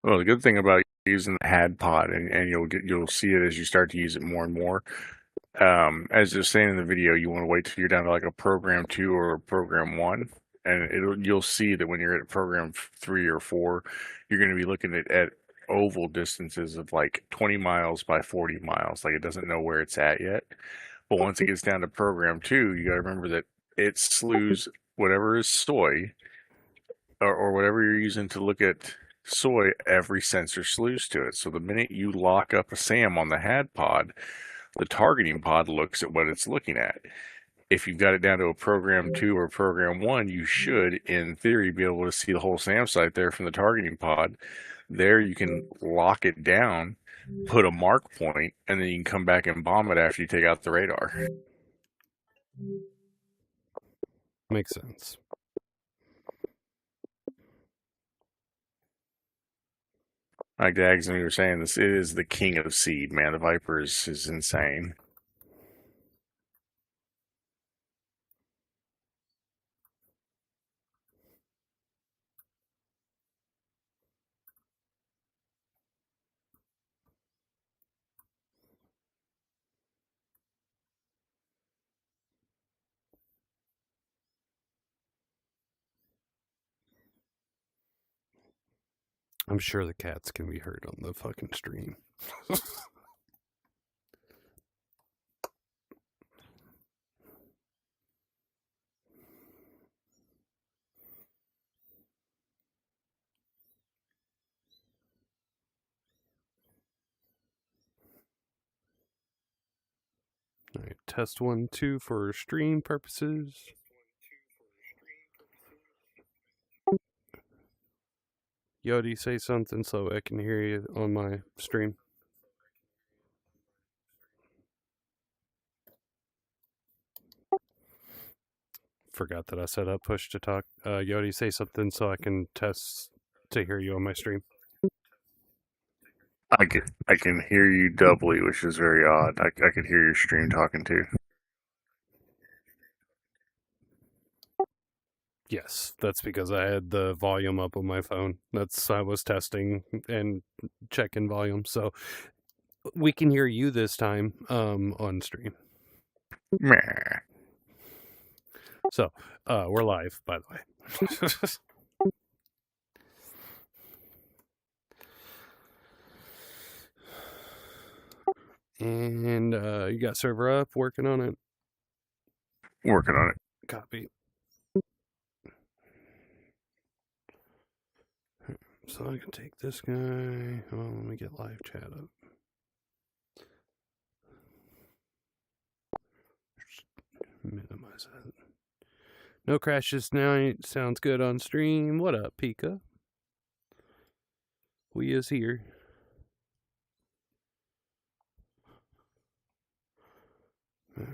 Well, the good thing about using the HAD pod, and you'll see it as you start to use it more and more. As they're saying in the video, you want to wait till you're down to like a program 2 or a program 1, and you'll see that when you're at program 3 or 4, you're going to be looking at oval distances of like 20 miles by 40 miles. Like it doesn't know where it's at yet. But once it gets down to program 2, you got to remember that it slews whatever is soy, or whatever you're using to look at soy, every sensor slews to it. So the minute you lock up a SAM on the HAD pod, the targeting pod looks at what it's looking at. If you've got it down to a program 2 or program 1, you should, in theory, be able to see the whole SAM site there from the targeting pod. There you can lock it down, put a mark point, and then you can come back and bomb it after you take out the radar. Makes sense. Like Dags and we were saying, this is the king of seed, man. The Viper is insane. I'm sure the cats can be heard on the fucking stream. All right, test 1, 2 for stream purposes. Yodi, say something so I can hear you on my stream. Forgot that I set up push to talk. Yodi, say something so I can test to hear you on my stream. I can hear you doubly, which is very odd. I could hear your stream talking too. Yes, that's because I had the volume up on my phone. I was testing and checking volume, so we can hear you this time on stream. Meh. So we're live, by the way. And you got server up, working on it. Working on it. Copy. So I can take this guy. Oh, let me get live chat up. Minimize that. No crashes now. Sounds good on stream. What up, Pika? We is here. Put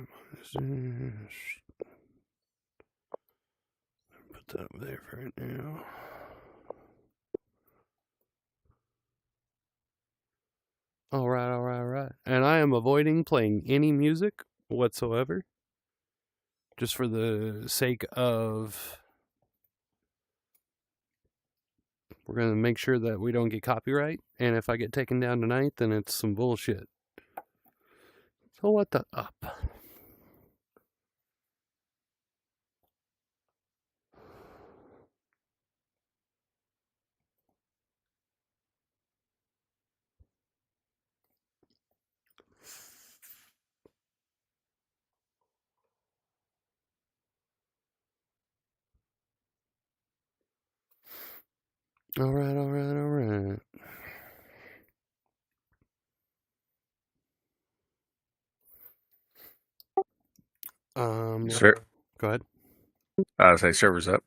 that there for right now. All right. And I am avoiding playing any music whatsoever, just for the sake of we're going to make sure that we don't get copyright. And if I get taken down tonight, then it's some bullshit. So what the up? All right. Sir, go ahead. I'll say server's up.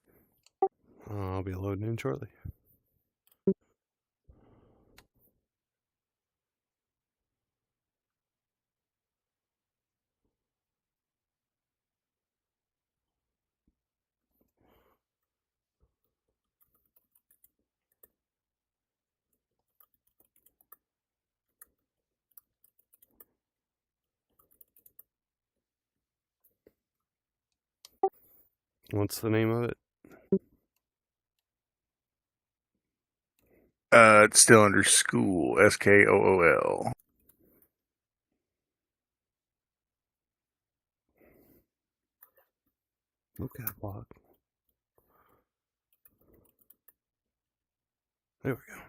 I'll be loading in shortly. What's the name of it? It's still under school. SKOOL. Okay, block. There we go.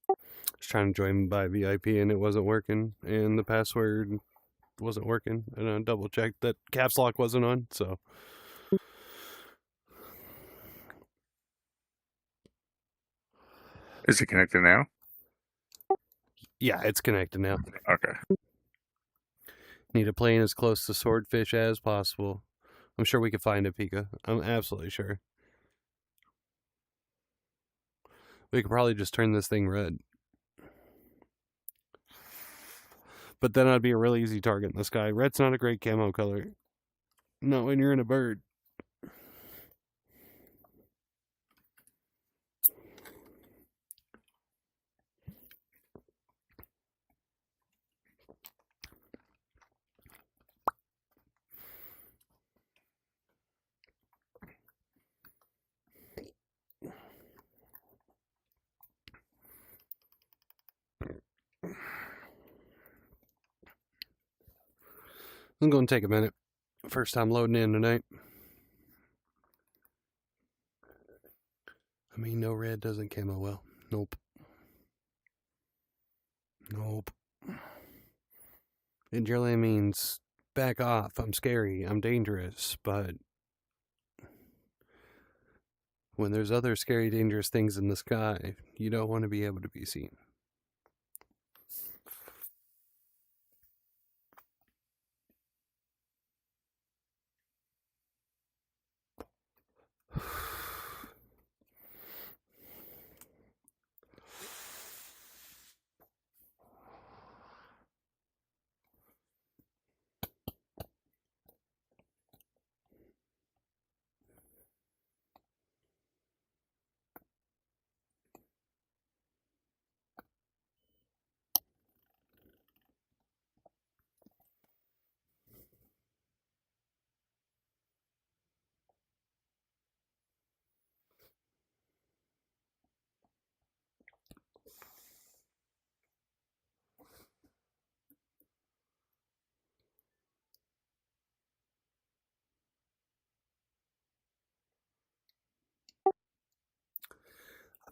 I was trying to join by VIP and it wasn't working, and the password wasn't working, and I double checked that caps lock wasn't on, so. Is it connected now? Yeah, it's connected now. Okay. Need a plane as close to Swordfish as possible. I'm sure we could find a Pika. I'm absolutely sure. We could probably just turn this thing red. But then I'd be a really easy target in the sky. Red's not a great camo color. Not when you're in a bird. I'm going to take a minute. First time loading in tonight. I mean, no red doesn't camo well. Nope. Nope. It generally means back off. I'm scary. I'm dangerous. But when there's other scary, dangerous things in the sky, you don't want to be able to be seen.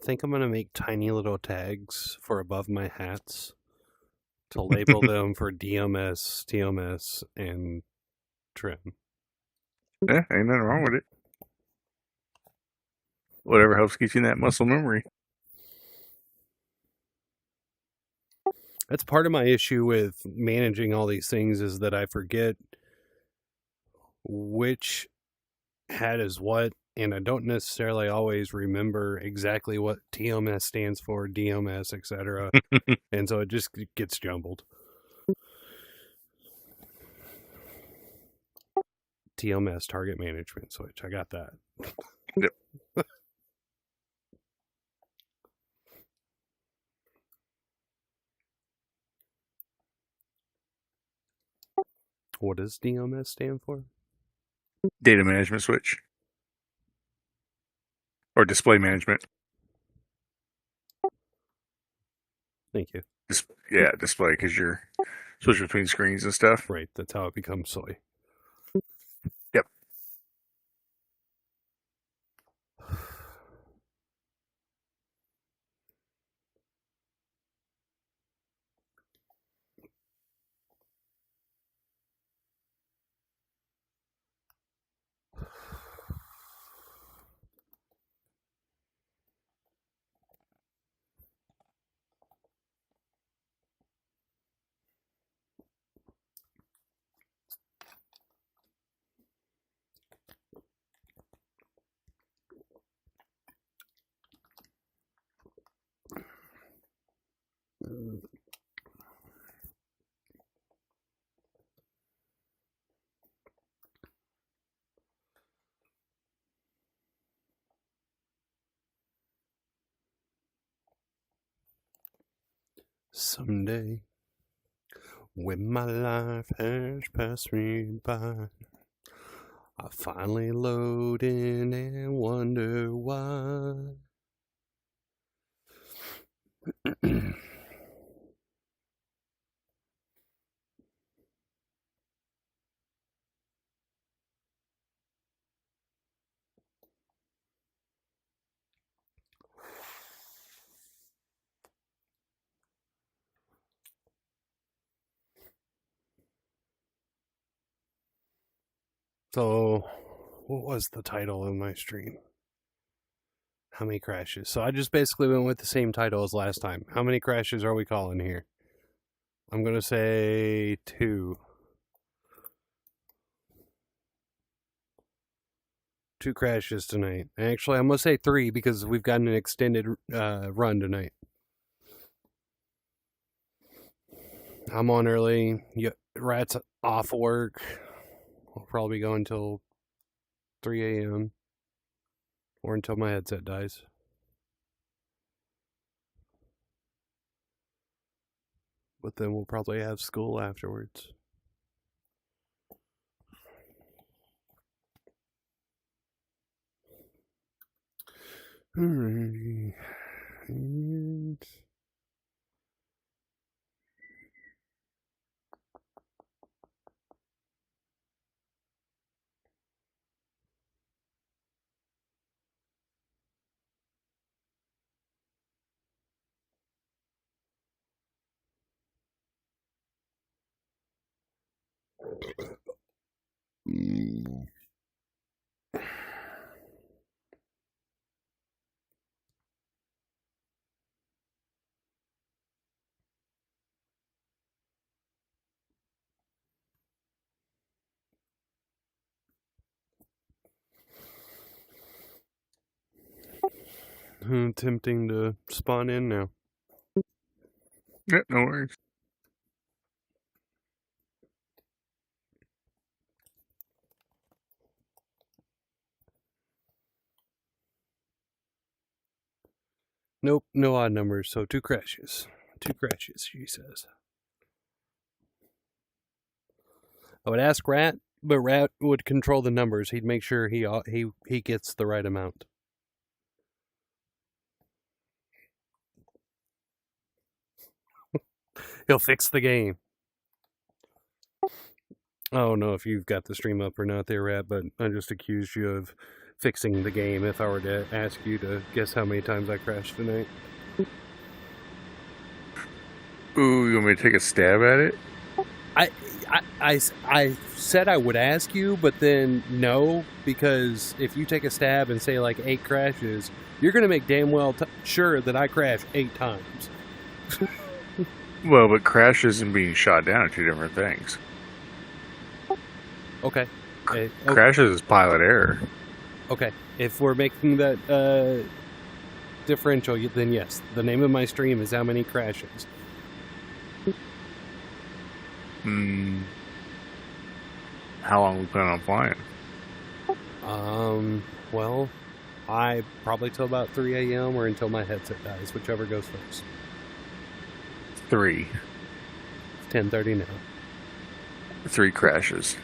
I think I'm going to make tiny little tags for above my hats to label them for DMS, TMS, and trim. Yeah, ain't nothing wrong with it. Whatever helps get you that muscle memory. That's part of my issue with managing all these things, is that I forget which hat is what, and I don't necessarily always remember exactly what TMS stands for, DMS, etc. And so it just gets jumbled. TMS, target management switch. I got that. Yep. What does DMS stand for? Data management switch. Or display management. Thank you. Yeah, display, because you're switching between screens and stuff. Right, that's how it becomes soy. Yep. Someday, when my life has passed me by, I finally load in and wonder why. So, what was the title of my stream? How many crashes? So I just basically went with the same title as last time. How many crashes are we calling here? I'm going to say 2. 2 crashes tonight. Actually, I'm going to say 3 because we've got an extended run tonight. I'm on early. Rat's off work. I'll probably go until 3 a.m. or until my headset dies. But then we'll probably have school afterwards. Alrighty. And attempting to spawn in now. Yeah, no worries. Nope, no odd numbers, so 2 crashes. 2 crashes, she says. I would ask Rat, but Rat would control the numbers. He'd make sure he gets the right amount. He'll fix the game. I don't know if you've got the stream up or not there, Rat, but I just accused you of fixing the game if I were to ask you to guess how many times I crashed tonight. Ooh, you want me to take a stab at it? I said I would ask you, but then no, because if you take a stab and say like 8 crashes, you're going to make damn well sure that I crash 8 times. Well, but crashes and being shot down are 2 different things. Okay. Crashes is pilot error. Okay. If we're making that differential, then yes. The name of my stream is How Many Crashes. How long we plan on flying? Well, I probably till about 3 a.m. or until my headset dies, whichever goes first. 3. 10:30 now. 3 crashes.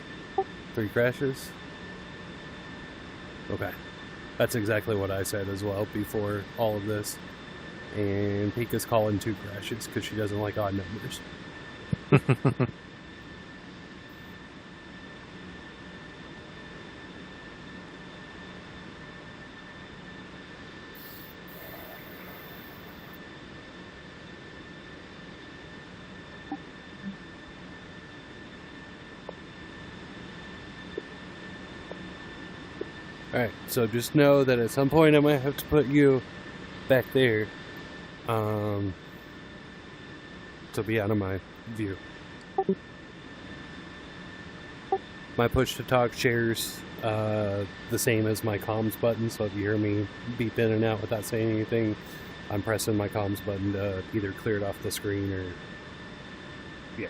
3 crashes? Okay. That's exactly what I said as well before all of this. And Pika's calling 2 crashes because she doesn't like odd numbers. Alright, so just know that at some point I might have to put you back there to be out of my view. My push to talk shares the same as my comms button, so if you hear me beep in and out without saying anything, I'm pressing my comms button to either clear it off the screen or... yeah.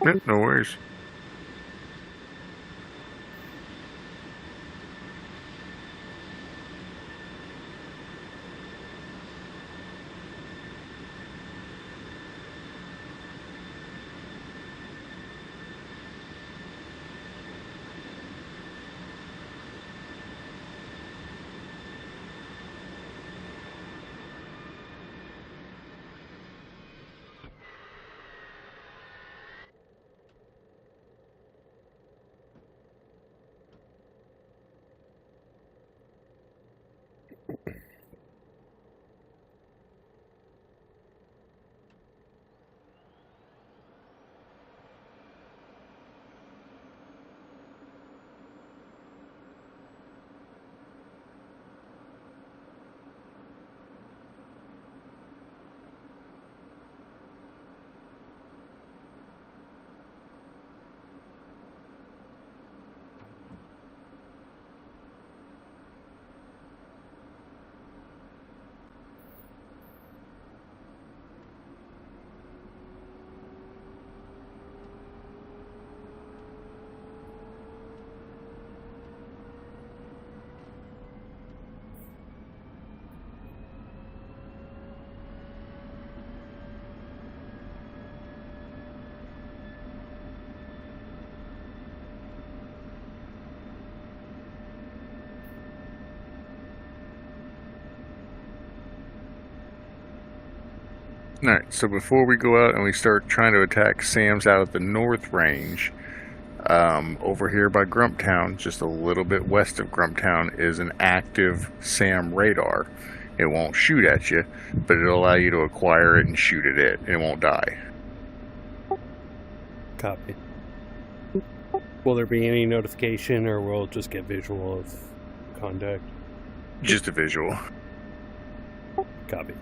Yep, no worries. Alright, so before we go out and we start trying to attack SAMs out at the north range, over here by Grumptown, just a little bit west of Grumptown, is an active SAM radar. It won't shoot at you, but it'll allow you to acquire it and shoot at it. It won't die. Copy. Will there be any notification, or will it just get visual of contact? Just a visual. Copy.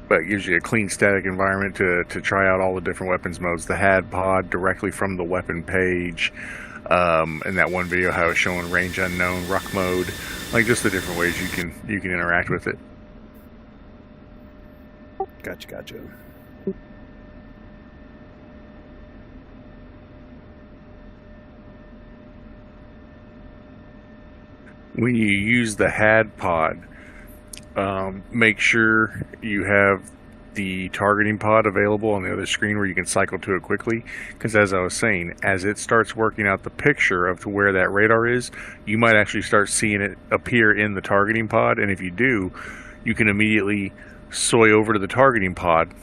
But it gives you a clean static environment to try out all the different weapons modes. The HAD pod directly from the weapon page. In that one video how it's showing range unknown, ruck mode. Like just the different ways you can interact with it. Gotcha. When you use the HAD pod, make sure you have the targeting pod available on the other screen where you can cycle to it quickly, because as I was saying, as it starts working out the picture of to where that radar is, you might actually start seeing it appear in the targeting pod, and if you do, you can immediately soy over to the targeting pod,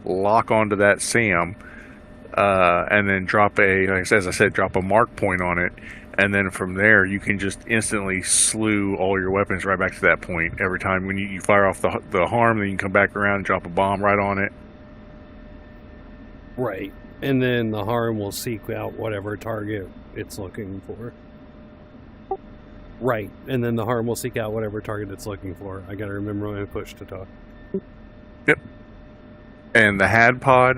lock onto that SAM, and then drop as I said, drop a mark point on it, and then from there you can just instantly slew all your weapons right back to that point. Every time when you fire off the harm, then you can come back around and drop a bomb right on it. Right. And then the harm will seek out whatever target it's looking for. Right. And then the harm will seek out whatever target it's looking for. I gotta remember when I push to talk. Yep. And the HAD pod,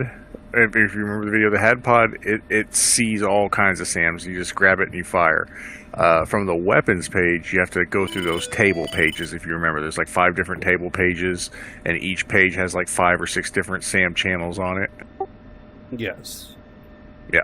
if you remember the video, the HAD pod, it sees all kinds of SAMs. You just grab it and you fire. From the weapons page, you have to go through those table pages. If you remember, there's like 5 different table pages, and each page has like 5 or 6 different SAM channels on it. Yes. Yeah.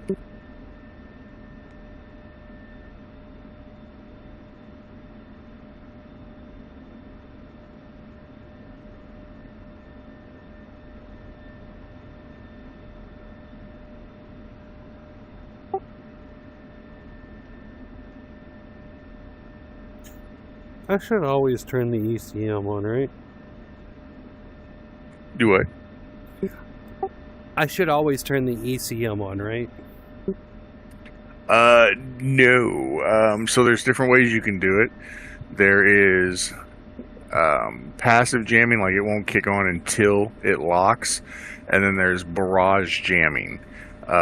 I should always turn the ECM on, right? Do what? I should always turn the ECM on, right? No. So there's different ways you can do it. There is passive jamming, like it won't kick on until it locks. And then there's barrage jamming,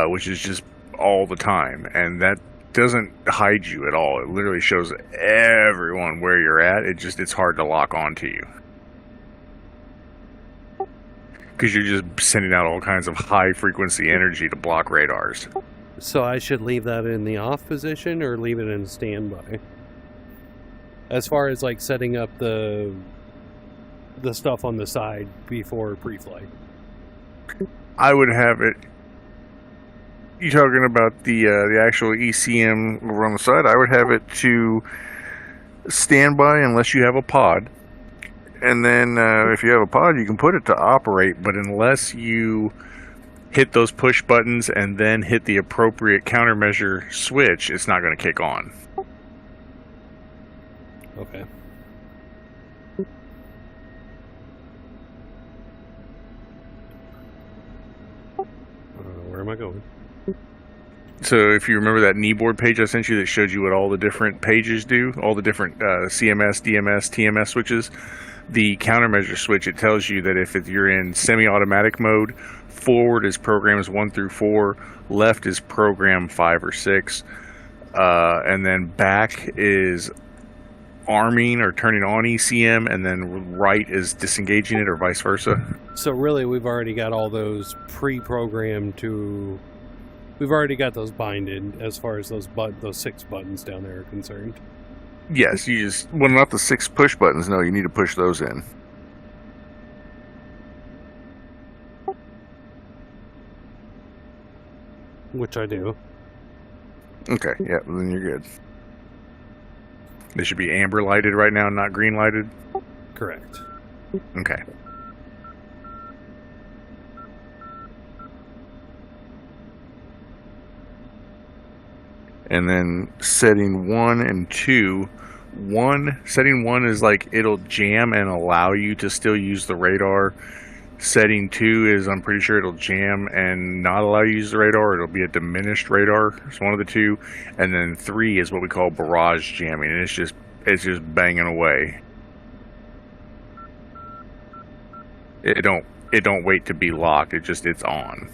which is just all the time. And that doesn't hide you at all. It literally shows everyone where you're at. It's hard to lock onto you. Because you're just sending out all kinds of high frequency energy to block radars. So I should leave that in the off position or leave it in standby? As far as like setting up the stuff on the side before pre-flight. I would have it. You talking about the actual ECM over on the side? I would have it to standby unless you have a pod. And then if you have a pod, you can put it to operate, but unless you hit those push buttons and then hit the appropriate countermeasure switch, it's not going to kick on. Okay. Where am I going? So if you remember that kneeboard page I sent you that showed you what all the different pages do, all the different CMS, DMS, TMS switches, the countermeasure switch, it tells you that if you're in semi-automatic mode, forward is programs 1 through 4, left is program 5 or 6, and then back is arming or turning on ECM, and then right is disengaging it, or vice versa. So really, we've already got all those pre-programmed to... We've already got those binded as far as those 6 buttons down there are concerned. Yes, well, not the 6 push buttons. No, you need to push those in. Which I do. Okay, yeah, then you're good. They should be amber lighted right now, not green lighted? Correct. Okay. And then setting 1 and 2 setting one is like it'll jam and allow you to still use the radar. Setting 2 is I'm pretty sure it'll jam and not allow you to use the radar. It'll be a diminished radar. It's one of the two. And then 3 is what we call barrage jamming, and it's just banging away. It don't wait to be locked. It's on.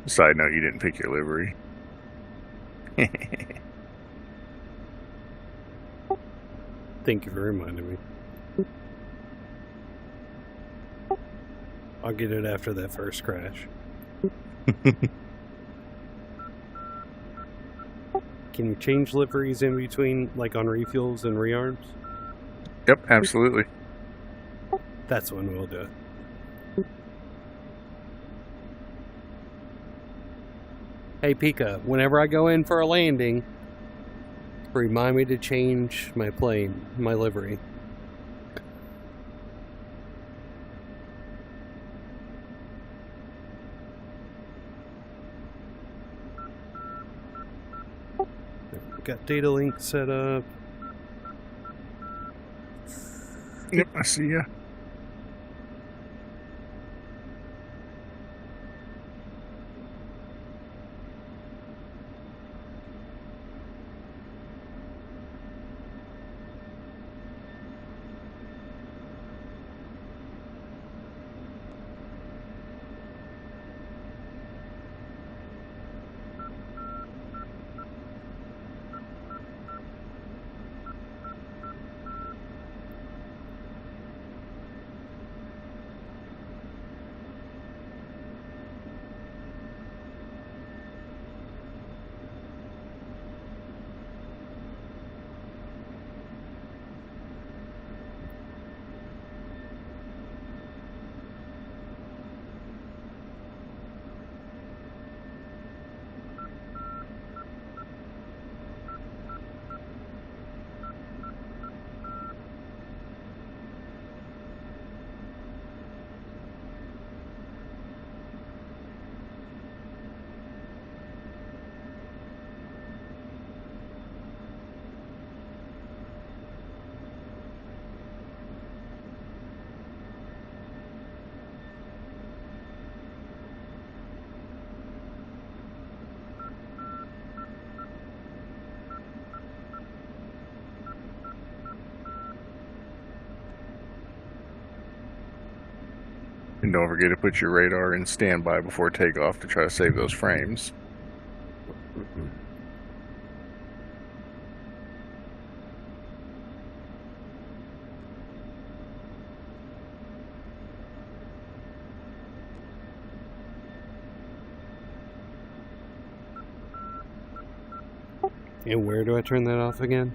Side note, you didn't pick your livery. Thank you for reminding me. I'll get it after that first crash. Can you change liveries in between, like on refuels and rearms? Yep, absolutely. That's when we'll do it. Hey Pika, whenever I go in for a landing, remind me to change my plane, my livery. Got data link set up. Yep, I see ya. And don't forget to put your radar in standby before takeoff to try to save those frames. And where do I turn that off again?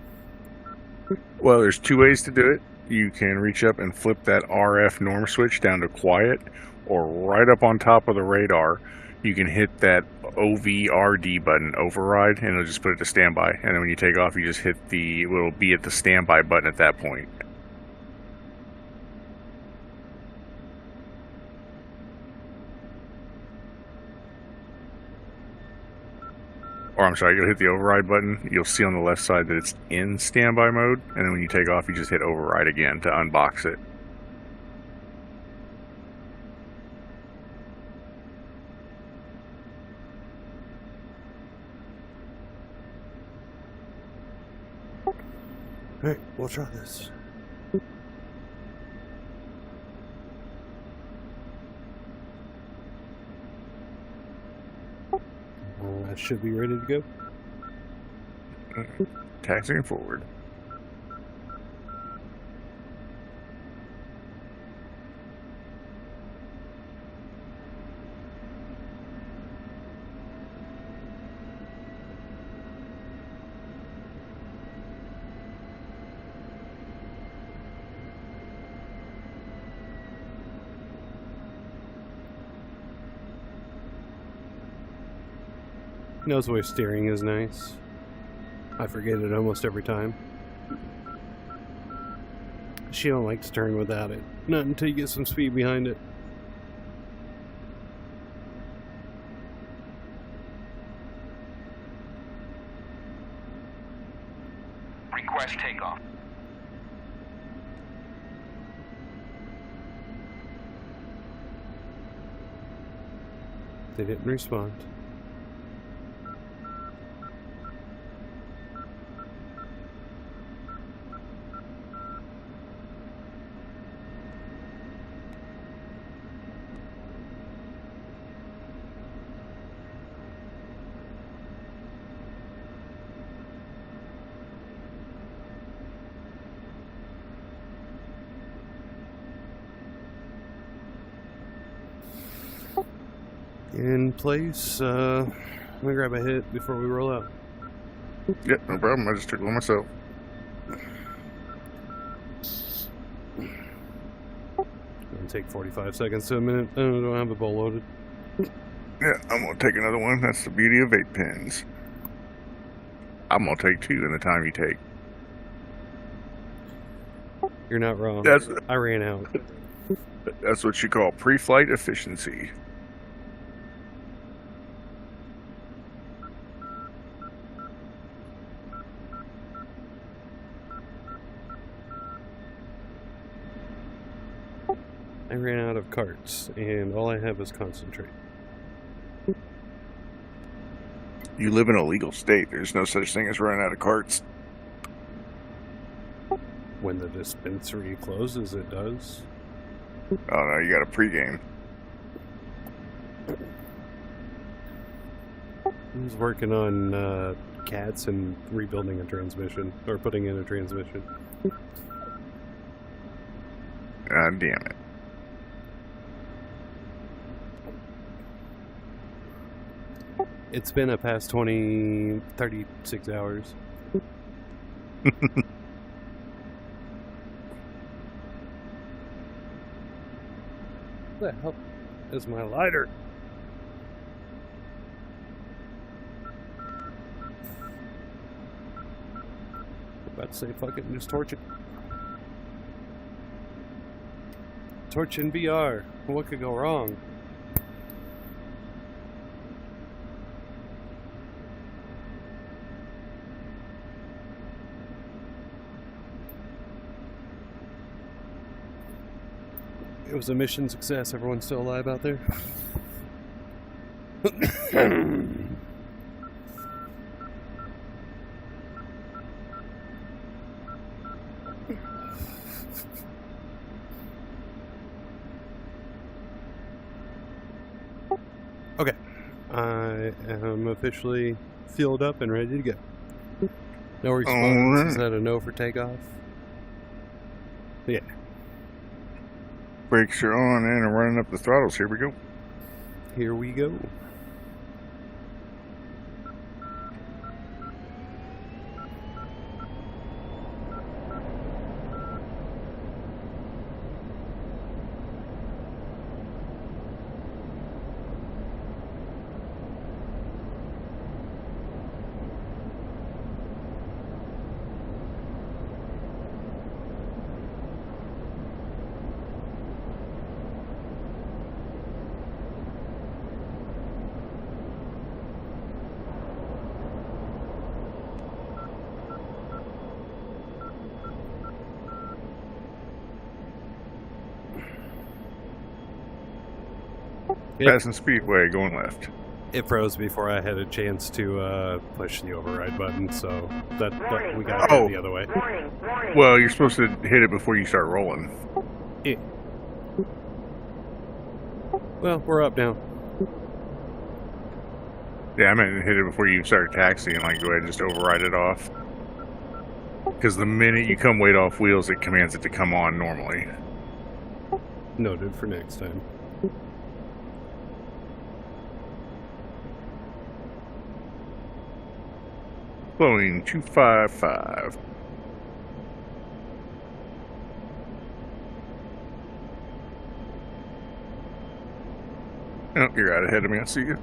Well, there's two ways to do it. You can reach up and flip that RF norm switch down to quiet, or right up on top of the radar, you can hit that OVRD button, override, and it'll just put it to standby. And then when you take off, you just hit it'll be at the standby button at that point. Or I'm sorry, you'll hit the override button. You'll see on the left side that it's in standby mode, and then when you take off, you just hit override again to unbox it. Alright, we'll try this. I should be ready to go. Taxiing forward. Knows where steering is nice. I forget it almost every time. She don't like to turn without it. Not until you get some speed behind it. Request takeoff. They didn't respond. In place, let me grab a hit before we roll out. Yep, no problem. I just took one myself. It'll take 45 seconds to a minute. I don't have a bowl loaded. Yeah, I'm gonna take another one. That's the beauty of vape pens. I'm gonna take two in the time you take. You're not wrong. I ran out. That's what you call pre-flight efficiency. I ran out of carts, and all I have is concentrate. You live in a legal state. There's no such thing as running out of carts. When the dispensary closes, it does. Oh no, you got a pregame. I was working on cats and rebuilding a transmission, or putting in a transmission. God damn it. It's been a past 36 hours. What the hell is my lighter? I'm about to say fuck it and just torch it. Torch in VR. What could go wrong? It was a mission success. Everyone's still alive out there. Okay. I am officially fueled up and ready to go. No response. Is that a no for takeoff? Yeah. Brakes are on and running up the throttles. Here we go. Here we go. Passing Speedway, going left. It froze before I had a chance to push the override button, so that we got to go the other way. Well, you're supposed to hit it before you start rolling. Yeah. Well, we're up now. Yeah, I meant hit it before you start taxiing, like go ahead and just override it off. Because the minute you come weight off wheels, it commands it to come on normally. Noted for next time. Flowing 255. Oh, you're out ahead of me. I see you.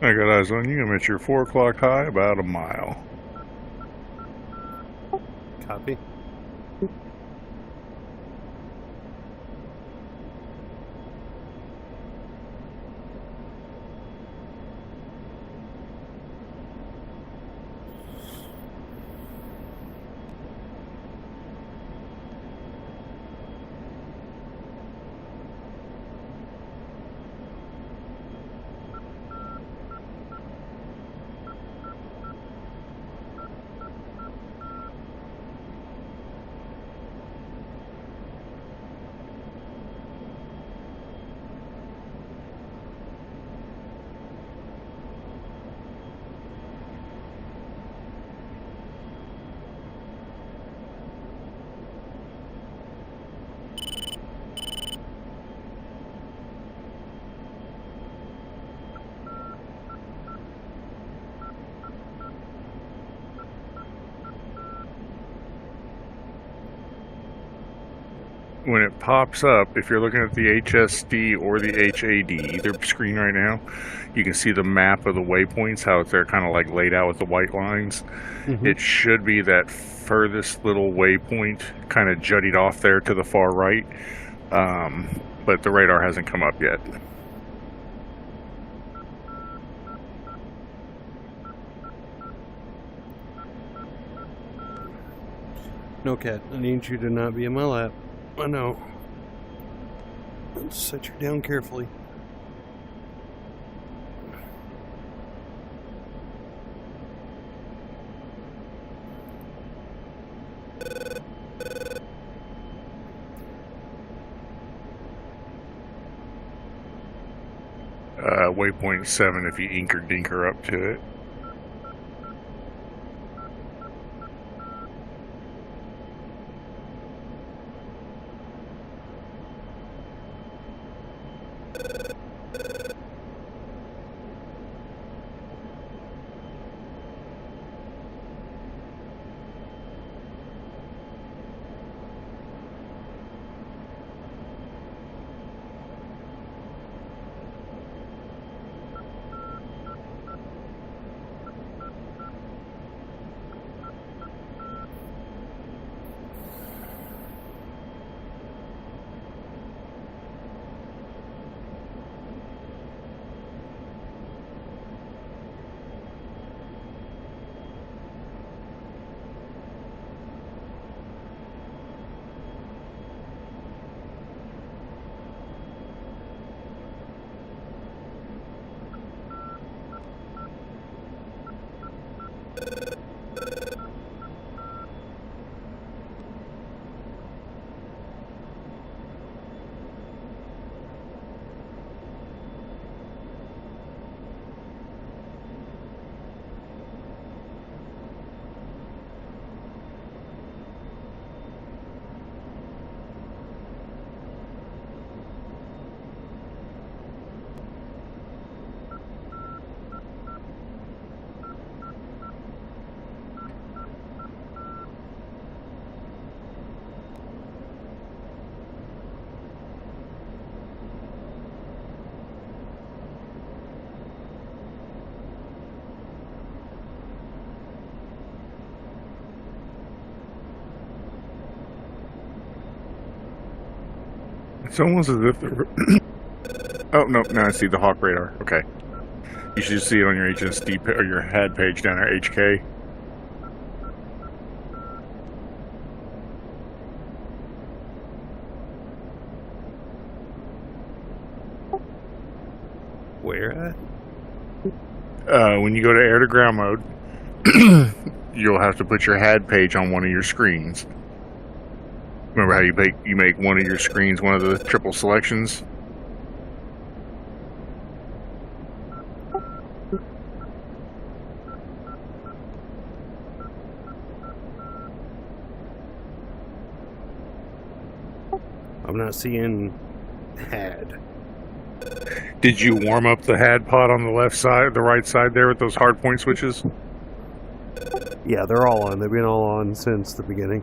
I got eyes on you. I'm at your 4 o'clock high, about a mile. Copy. When it pops up, if you're looking at the HSD or the HAD, either screen right now, you can see the map of the waypoints, how they're kind of like laid out with the white lines. Mm-hmm. It should be that furthest little waypoint kind of jutted off there to the far right, but the radar hasn't come up yet. No, Cat. I need you to not be in my lap. I know. Let's set you down carefully. Waypoint 7 if you ink or dinker up to it. It's almost as if the... Oh, no, now I see the Hawk radar. Okay. You should see it on your HSD or your HAD page down there, HK. Where at? When you go to air to ground mode, you'll have to put your HAD page on one of your screens. Remember how you make one of your screens one of the triple selections? I'm not seeing HAD. Did you warm up the HAD pod on the left side, the right side there with those hard point switches? Yeah, they're all on. They've been all on since the beginning.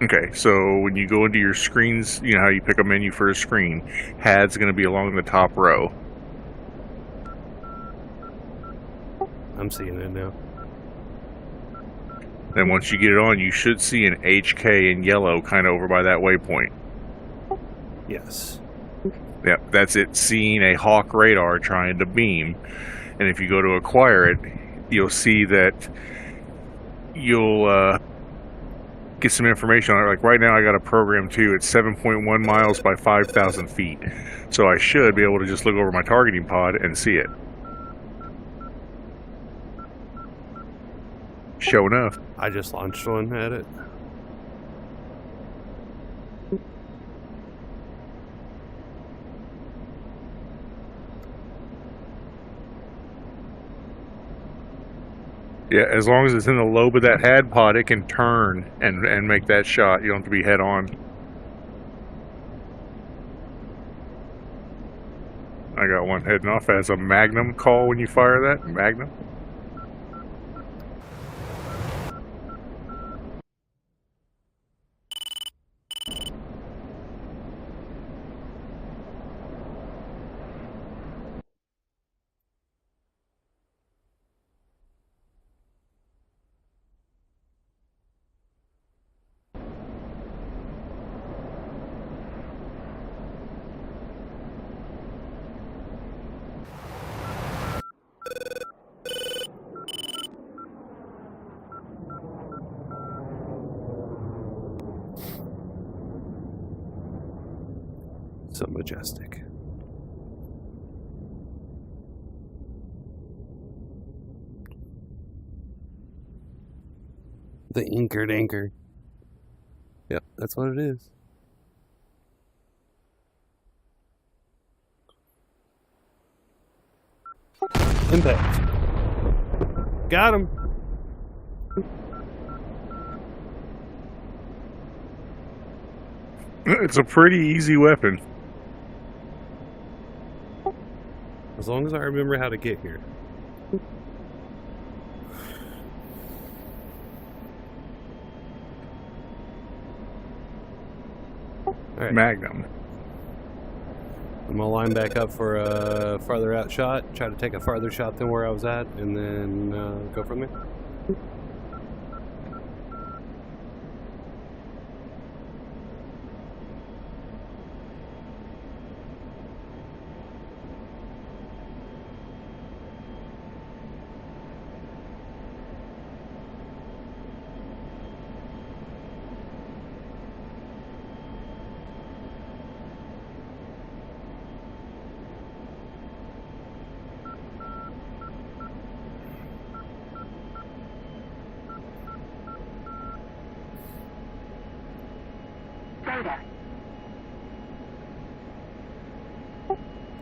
Okay, so when you go into your screens, you know how you pick a menu for a screen, HAD's going to be along the top row. I'm seeing it now. Then once you get it on, you should see an HK in yellow kind of over by that waypoint. Yes. Yep, that's it seeing a Hawk radar trying to beam. And if you go to acquire it, you'll see that you'll get some information on it. Like right now I got a program 2, it's 7.1 miles by 5,000 feet. So I should be able to just look over my targeting pod and see it. Sure enough. I just launched one at it. Yeah, as long as it's in the lobe of that had pod, it can turn and make that shot. You don't have to be head on. I got one heading off as a Magnum call when you fire that. Magnum. So majestic. The anchored anchor. Yep, that's what it is. Impact. Got him. It's a pretty easy weapon. As long as I remember how to get here. All right. Magnum. I'm gonna line back up for a farther out shot. Try to take a farther shot than where I was at, and then go from there.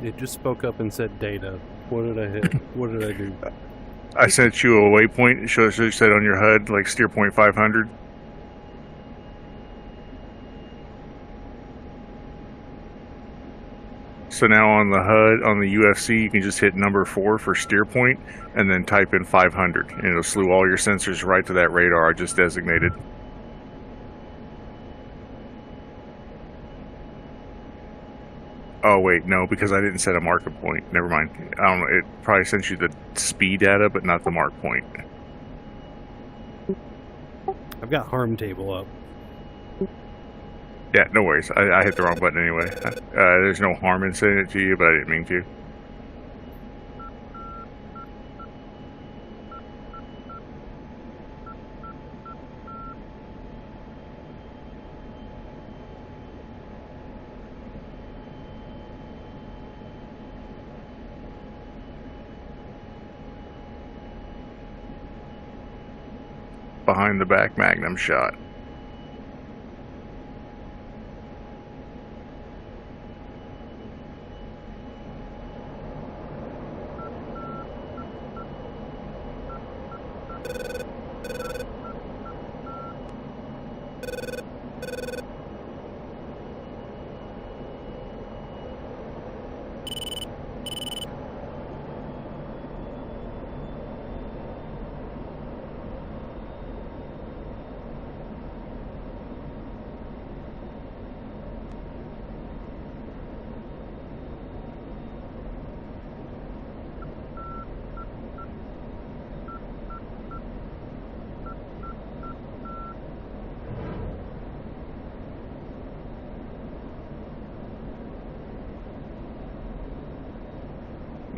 It just spoke up and said data. What did I hit? What did I do? I sent you a waypoint. It should have said on your HUD, like steer point 500. So now on the HUD, on the UFC, you can just hit number 4 for steer point, and then type in 500, and it'll slew all your sensors right to that radar I just designated. Oh wait, no, because I didn't set a marker point. Never mind. I don't know. It probably sent you the speed data, but not the mark point. I've got harm table up. Yeah, no worries. I hit the wrong button anyway. There's no harm in sending it to you, but I didn't mean to. Behind the back Magnum shot.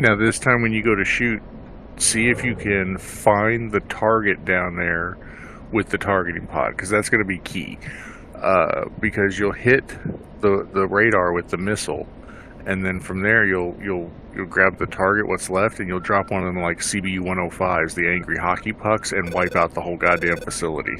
Now this time when you go to shoot, see if you can find the target down there with the targeting pod, because that's going to be key. Because you'll hit the radar with the missile, and then from there you'll grab the target, what's left, and you'll drop one of them like CBU 105s, the angry hockey pucks, and wipe out the whole goddamn facility.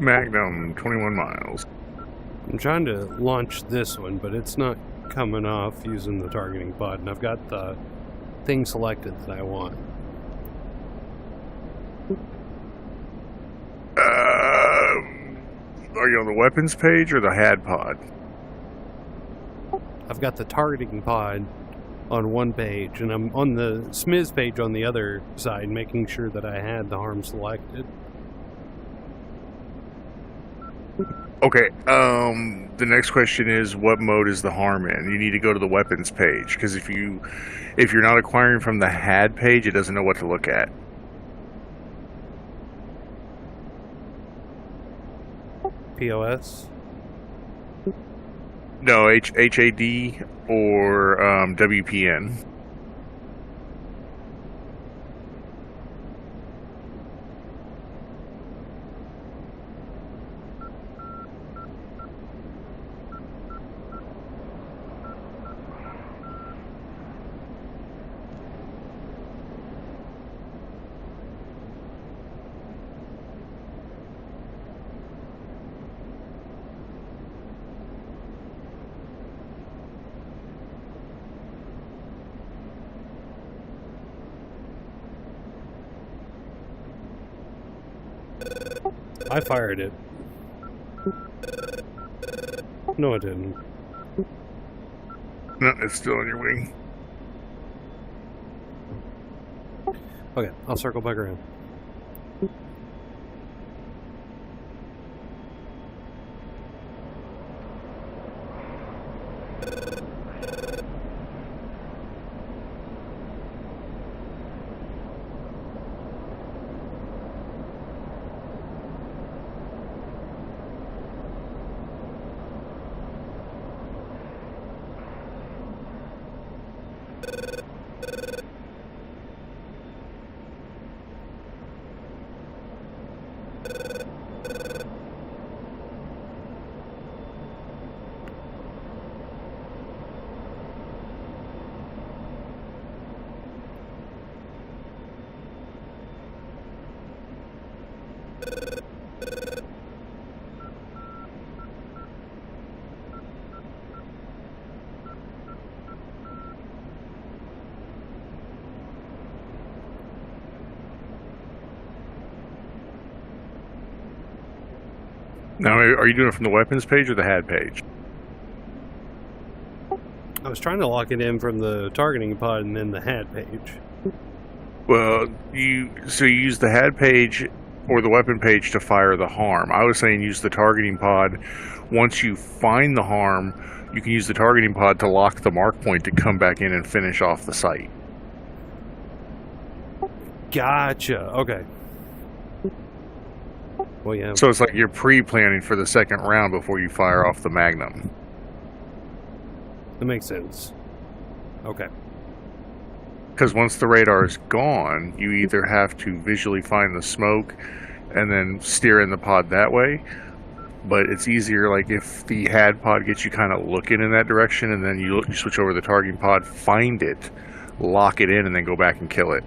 Magnum, 21 miles. I'm trying to launch this one, but it's not coming off using the targeting pod, and I've got the thing selected that I want. Are you on the weapons page or the HAD pod? I've got the targeting pod on one page, and I'm on the SMIS page on the other side, making sure that I had the harm selected. Okay, the next question is, what mode is the harm in? You need to go to the weapons page, because if you're not acquiring from the HAD page, it doesn't know what to look at. POS? No, HAD or WPN. I fired it. No, it didn't. No, it's still on your wing. Okay, I'll circle back around. Now, are you doing it from the weapons page or the HAD page? I was trying to lock it in from the targeting pod and then the HAD page. Well, you use the HAD page or the weapon page to fire the harm. I was saying use the targeting pod. Once you find the harm, you can use the targeting pod to lock the mark point to come back in and finish off the site. Gotcha. Okay. Well, yeah, So it's like you're pre-planning for the second round before you fire off the Magnum. that makes sense. Okay. Because once the radar is gone, you either have to visually find the smoke and then steer in the pod that way. But it's easier, like, if the HAD pod gets you kind of looking in that direction, and then you switch over to the targeting pod, find it, lock it in, and then go back and kill it.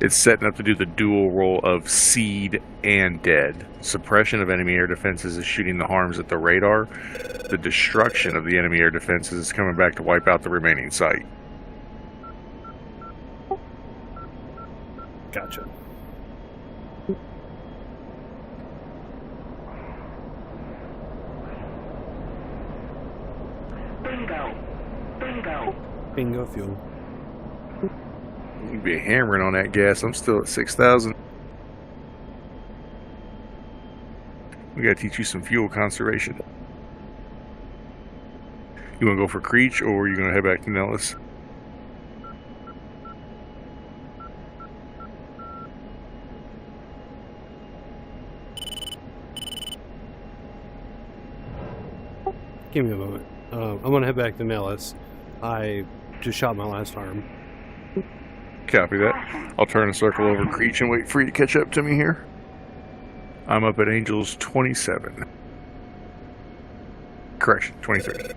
It's setting up to do the dual role of seed and dead. Suppression of enemy air defenses is shooting the harms at the radar. The destruction of the enemy air defenses is coming back to wipe out the remaining site. Gotcha. Bingo fuel. You'd be hammering on that gas. I'm still at 6,000. We gotta teach you some fuel conservation. You wanna go for Creech, or are you gonna head back to Nellis? Give me a moment. I'm gonna head back to Nellis. I just shot my last arm. Copy that. I'll turn and circle over Creech and wait for you to catch up to me here. I'm up at Angels 27. Correction, 23.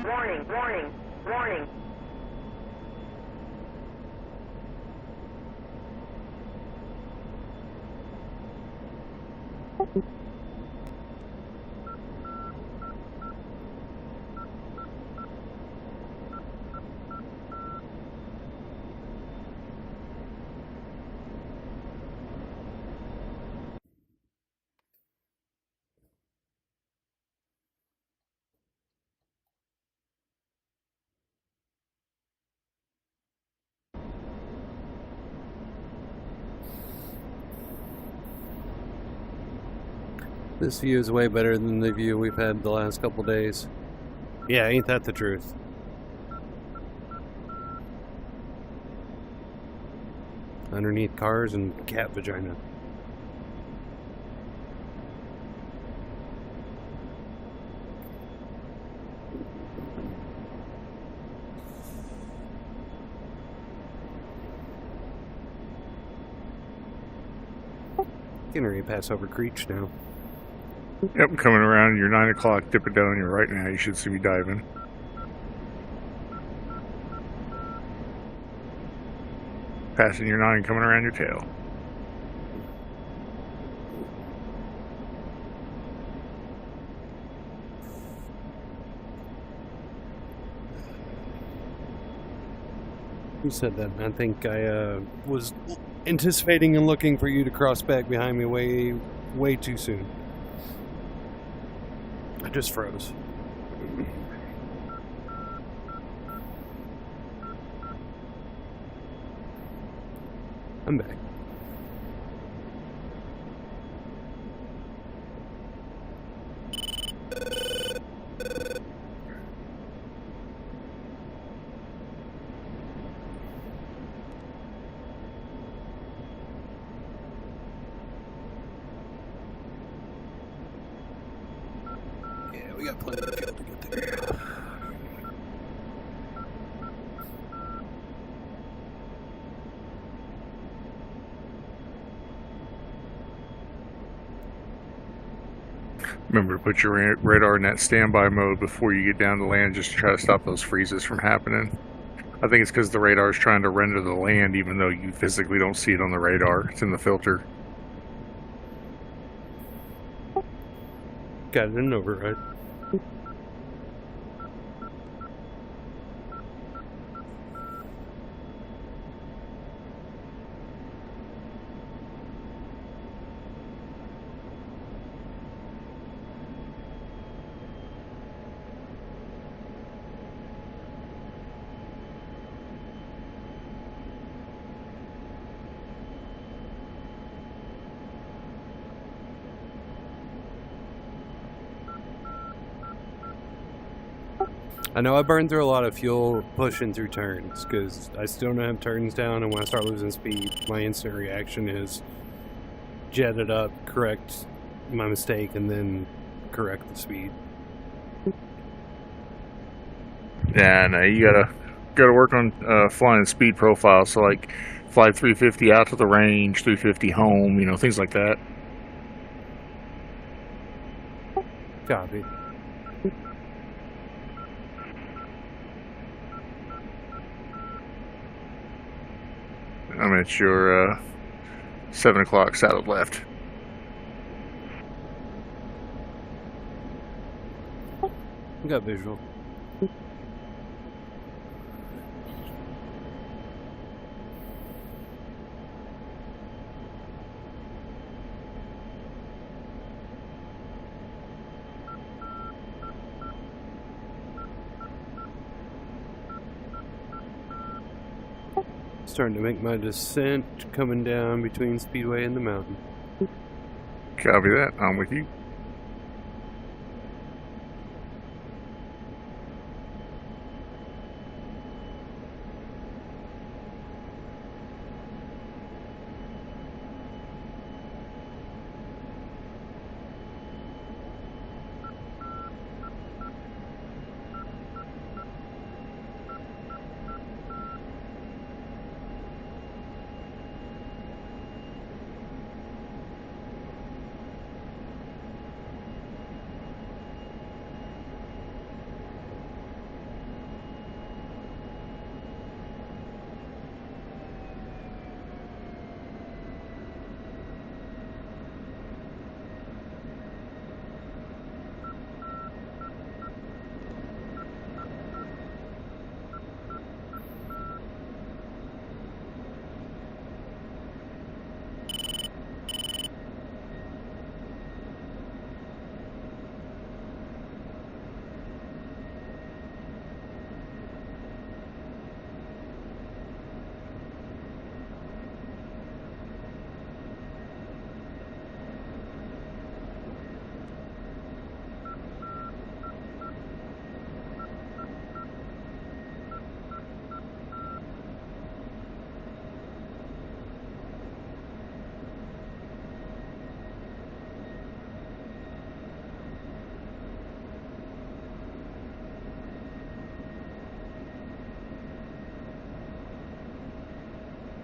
Warning, warning, warning. This view is way better than the view we've had the last couple days. Yeah, ain't that the truth? Underneath cars and cat vagina. Getting ready to pass over Creech now. Yep, I'm coming around your 9 o'clock dip it down here right now. You should see me diving. Passing your 9, coming around your tail. Who said that? I think I was anticipating and looking for you to cross back behind me way too soon. I just froze. I'm back. Yeah, we got plenty of fuel to get there. Remember to put your radar in that standby mode before you get down to land, just to try to stop those freezes from happening. I think it's because the radar is trying to render the land, even though you physically don't see it on the radar. It's in the filter. Got it in override. I know I burned through a lot of fuel pushing through turns because I still don't have turns down, and when I start losing speed, my instant reaction is jet it up, correct my mistake, and then correct the speed. Yeah, no, you gotta work on flying speed profile. So like, fly 350 out to the range, 350 home, you know, things like that. Copy. I mean, it's your 7 o'clock saddle left. Got visual. Starting to make my descent coming down between Speedway and the mountain. Copy that. I'm with you.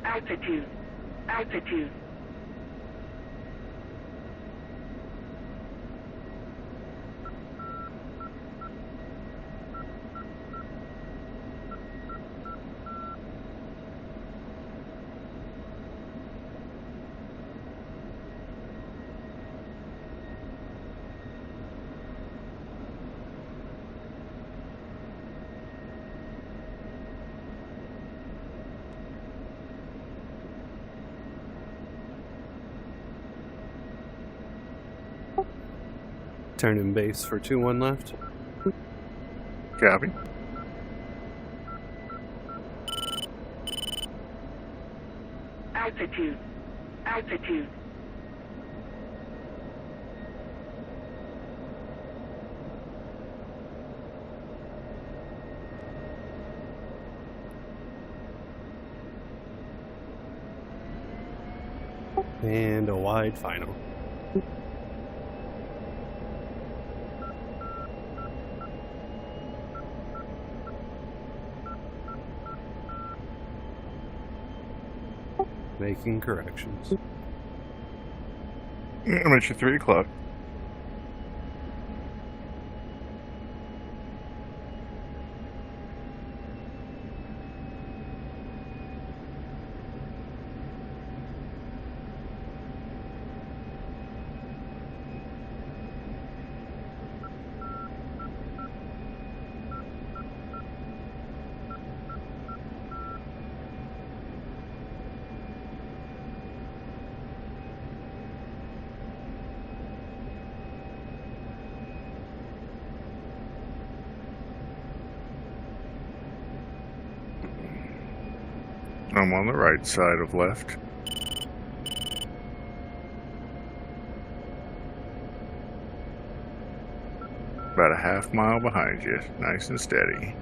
Altitude. Altitude. Turning base for 2-1 left. Copy. Altitude. Altitude. And a wide final. Making corrections. I'm at your 3 o'clock. I'm on the right side of left. About a half mile behind you, nice and steady.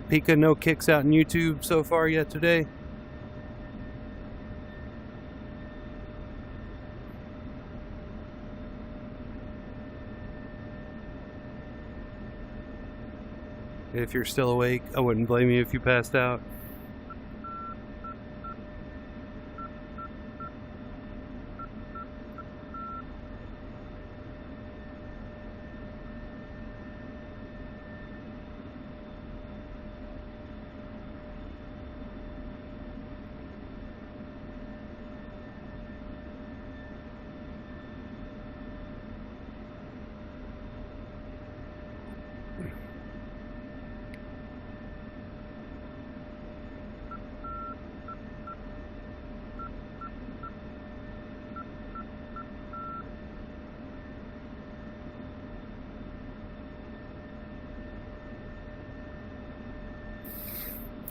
Pika, no kicks out in YouTube so far yet today? If you're still awake, I wouldn't blame you if you passed out.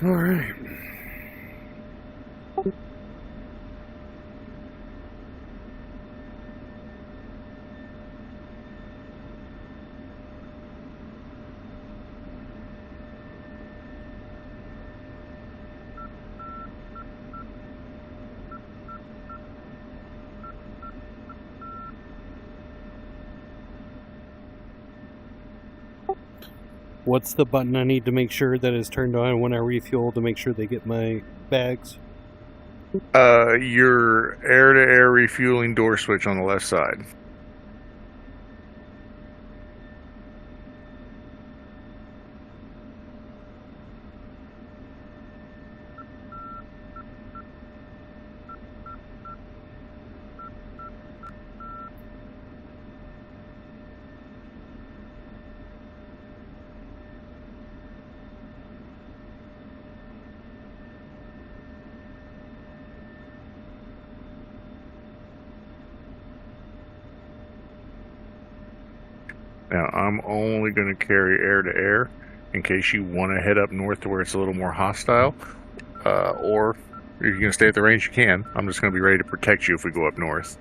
All right. What's the button I need to make sure that is turned on when I refuel to make sure they get my bags? Your air-to-air refueling door switch on the left side. Now, I'm only going to carry air-to-air in case you want to head up north to where it's a little more hostile. Or if you're going to stay at the range, you can. I'm just going to be ready to protect you if we go up north.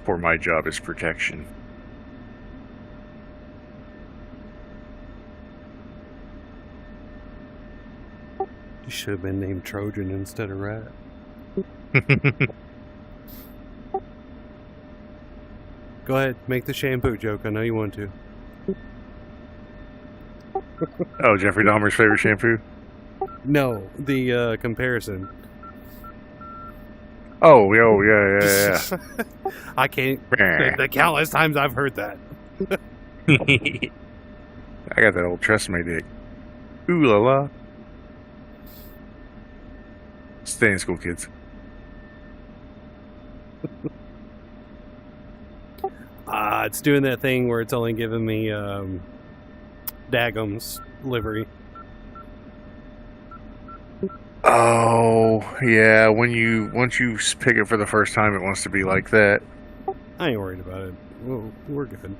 For my job is protection. You should have been named Trojan instead of Rat. Go ahead, make the shampoo joke. I know you want to. Oh, Jeffrey Dahmer's favorite shampoo? No, the comparison. Oh, yeah. I can't. The countless times I've heard that. I got that old Tresemme dick. Ooh la la. Stay in school, kids. It's doing that thing where it's only giving me Dagum's livery. Oh, yeah. Once you pick it for the first time, it wants to be like that. I ain't worried about it. We're good.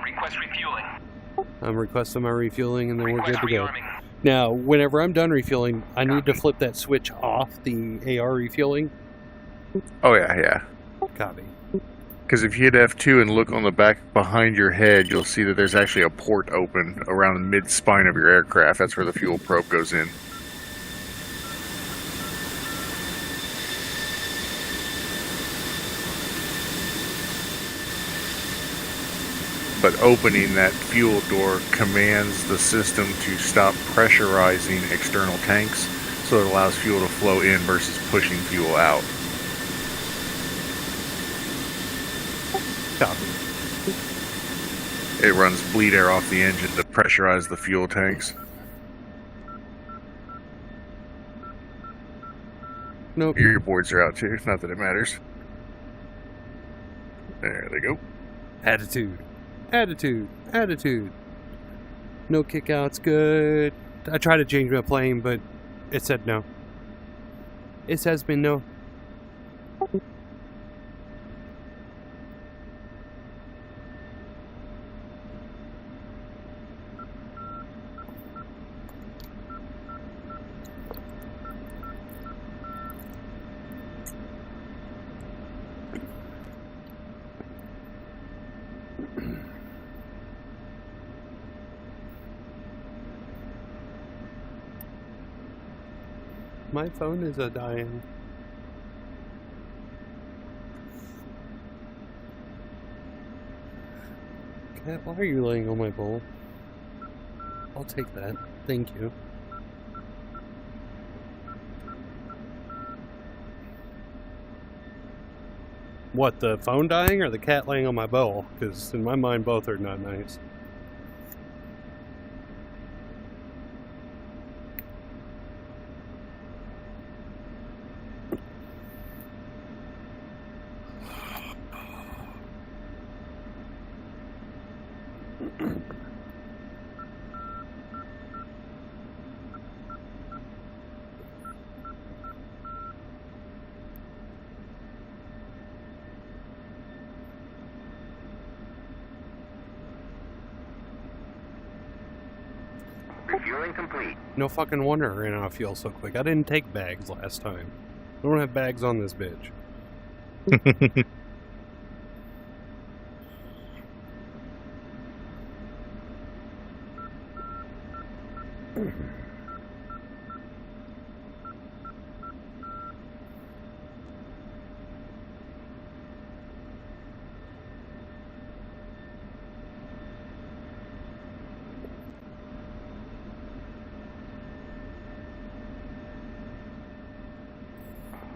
Request refueling. I'm requesting my refueling, and then we're Request good to go. rearming. Now, whenever I'm done refueling, I need to flip that switch off the AR refueling. Oh yeah, yeah. Copy. Because if you hit F2 and look on the back behind your head, you'll see that there's actually a port open around the mid-spine of your aircraft. That's where the fuel probe goes in. But opening that fuel door commands the system to stop pressurizing external tanks, so it allows fuel to flow in versus pushing fuel out. Copy. It runs bleed air off the engine to pressurize the fuel tanks. Nope. Your boards are out too, not that it matters. There they go. Attitude. Attitude. Attitude. No kickouts, good. I tried to change my plane, but it said no. It says been no. My phone is a dying. Cat, why are you laying on my bowl? I'll take that. Thank you. What, the phone dying or the cat laying on my bowl? Because in my mind, both are not nice. Refueling complete. No fucking wonder I ran out of fuel so quick. I didn't take bags last time. I don't have bags on this bitch.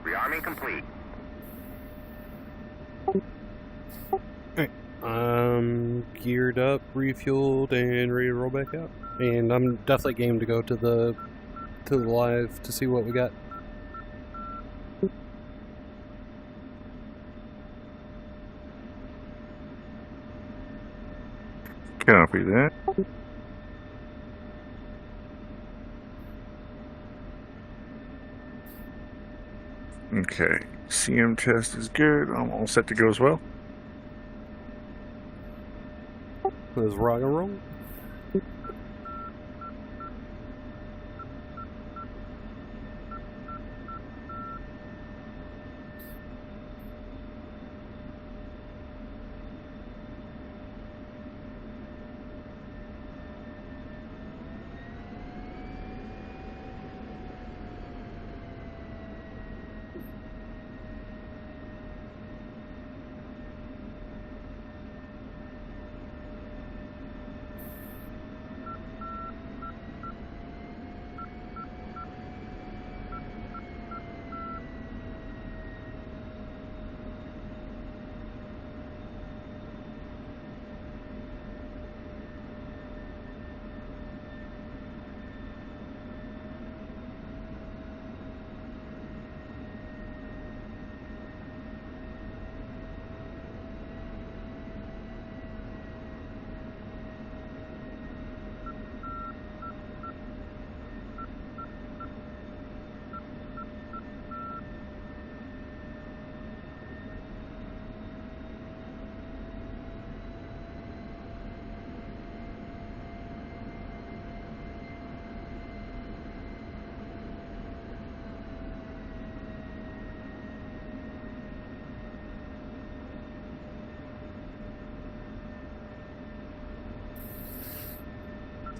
Rearming complete. Geared up, refueled, and ready to roll back out. And I'm definitely game to go to the live to see what we got. Copy that. Okay, CM test is good. I'm all set to go as well. Let's rock and roll.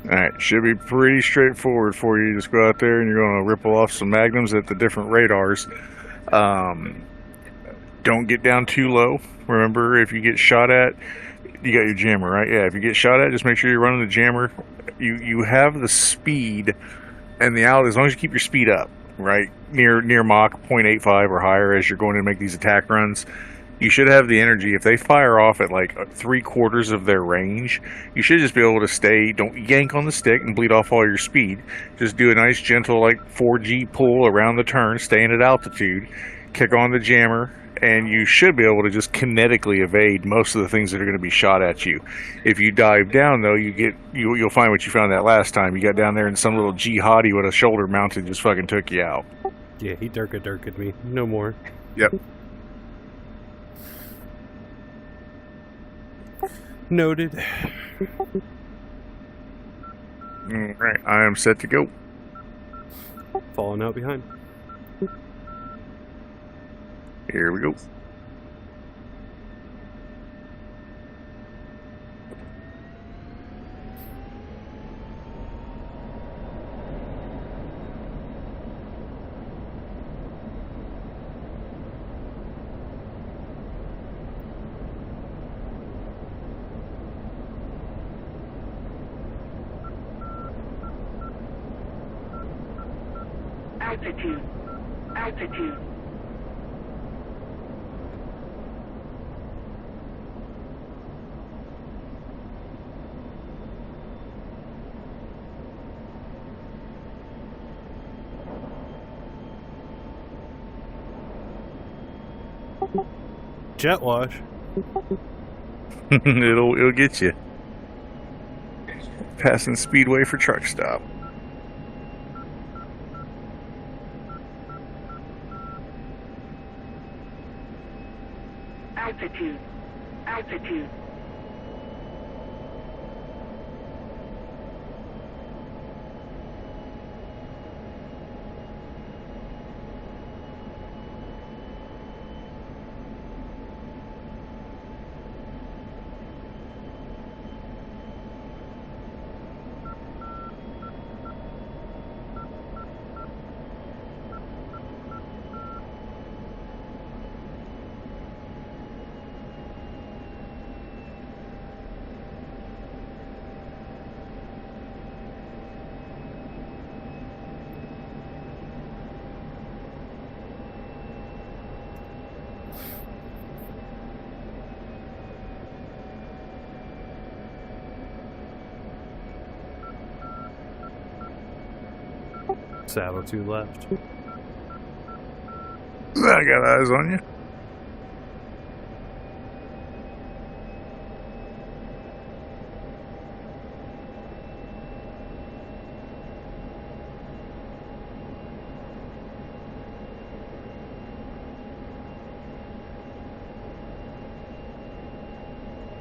Alright, should be pretty straightforward for you. Just go out there and you're going to ripple off some magnums at the different radars. Don't get down too low. Remember, if you get shot at, you got your jammer, right? Yeah, if you get shot at, just make sure you're running the jammer. You have the speed and the out, as long as you keep your speed up, right? Near Mach 0.85 or higher as you're going to make these attack runs. You should have the energy. If they fire off at like 3/4 of their range, you should just be able to stay. Don't yank on the stick and bleed off all your speed. Just do a nice gentle like 4G pull around the turn, staying at altitude, kick on the jammer, and you should be able to just kinetically evade most of the things that are going to be shot at you. If you dive down though, you'll find what you found that last time. You got down there and some little jihadi with a shoulder mounted just fucking took you out. Yeah, he dirked me. No more. Yep. Noted. Alright, I am set to go. Falling out behind. Here we go. Altitude. Altitude. Jet wash. It'll get you. Passing Speedway for truck stop. Altitude. Altitude. Saddle to left. I got eyes on you.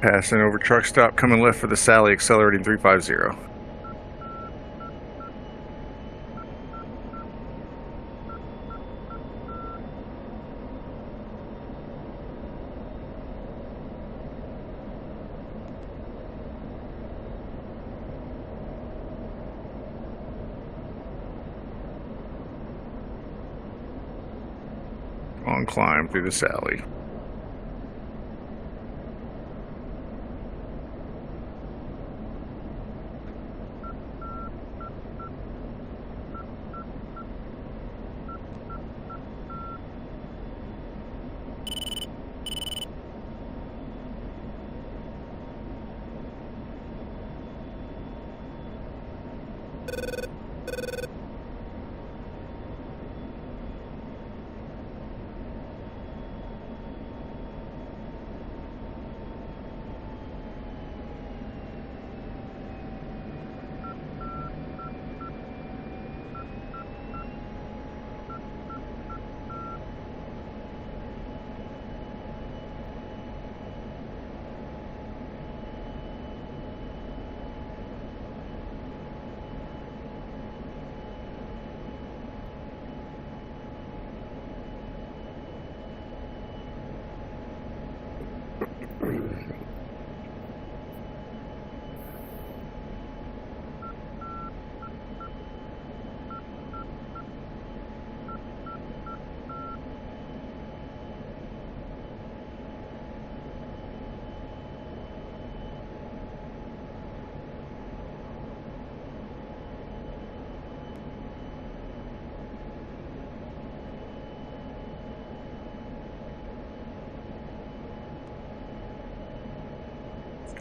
Passing over truck stop, coming left for the Sally, accelerating 350. On climb through the Sally.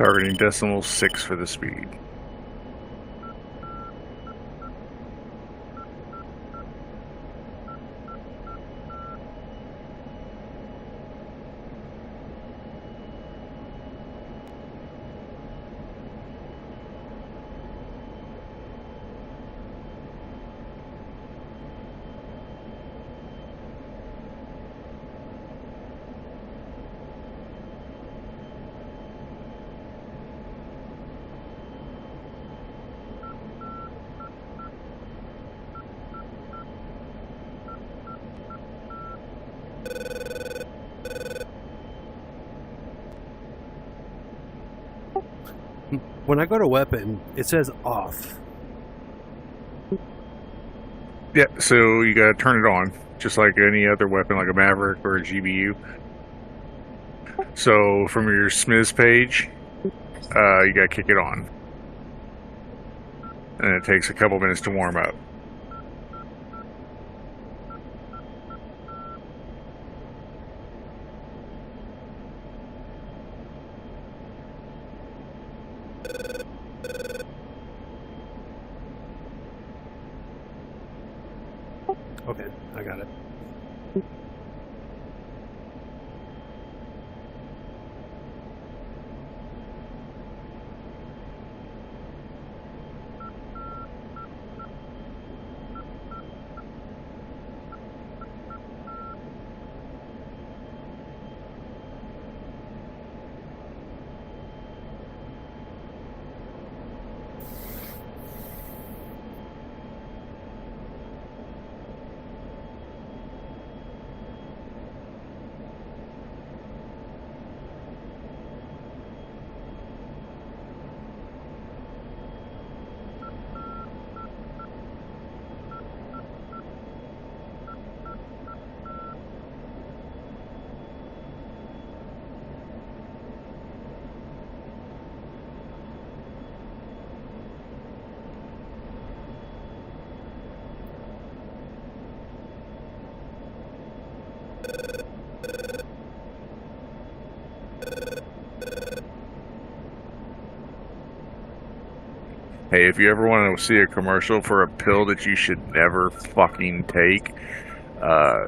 Targeting decimal 6 for the speed. When I go to weapon, it says off. Yeah, so you gotta turn it on, just like any other weapon, like a Maverick or a GBU. So from your Smith's page, you gotta kick it on. And it takes a couple minutes to warm up. Okay, I got it. Hey, if you ever want to see a commercial for a pill that you should never fucking take,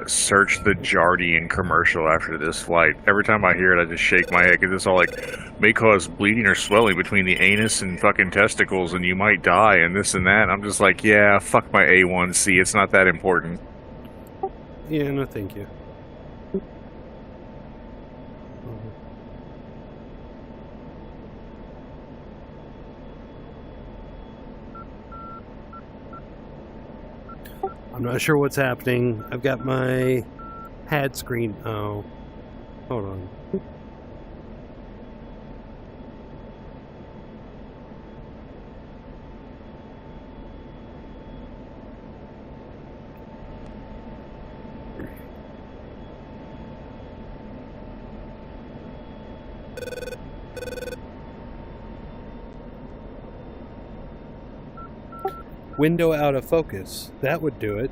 search the Jardian commercial after this flight. Every time I hear it, I just shake my head, because it's all like, may cause bleeding or swelling between the anus and fucking testicles, and you might die, and this and that. And I'm just like, yeah, fuck my A1C, it's not that important. Yeah, no thank you. I'm not sure what's happening. I've got my HUD screen. Oh, hold on. Window out of focus. That would do it.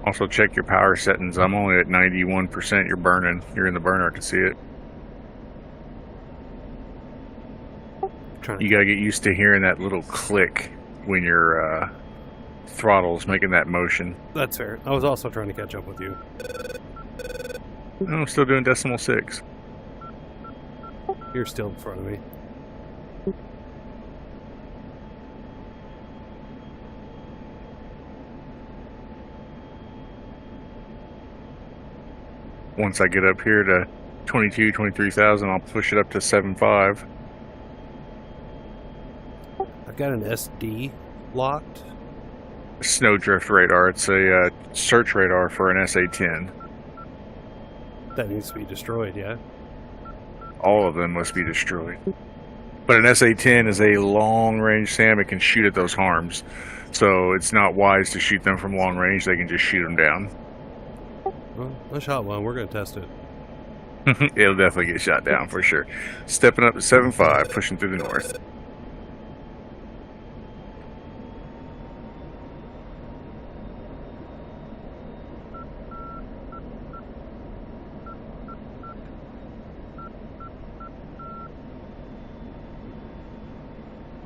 Also check your power settings. I'm only at 91%. You're burning. You're in the burner. I can see it. You gotta get used to hearing that little click when your throttle's making that motion. That's fair. I was also trying to catch up with you. No, I'm still doing decimal 6. You're still in front of me. Once I get up here to 23,000, I'll push it up to 7.5. I've got an SD locked. Snowdrift radar. It's a search radar for an SA-10. That needs to be destroyed, yeah? All of them must be destroyed. But an SA-10 is a long-range SAM. It can shoot at those harms. So it's not wise to shoot them from long range. They can just shoot them down. Well, I shot one. We're going to test it. It'll definitely get shot down for sure. Stepping up to 7.5, pushing through the north.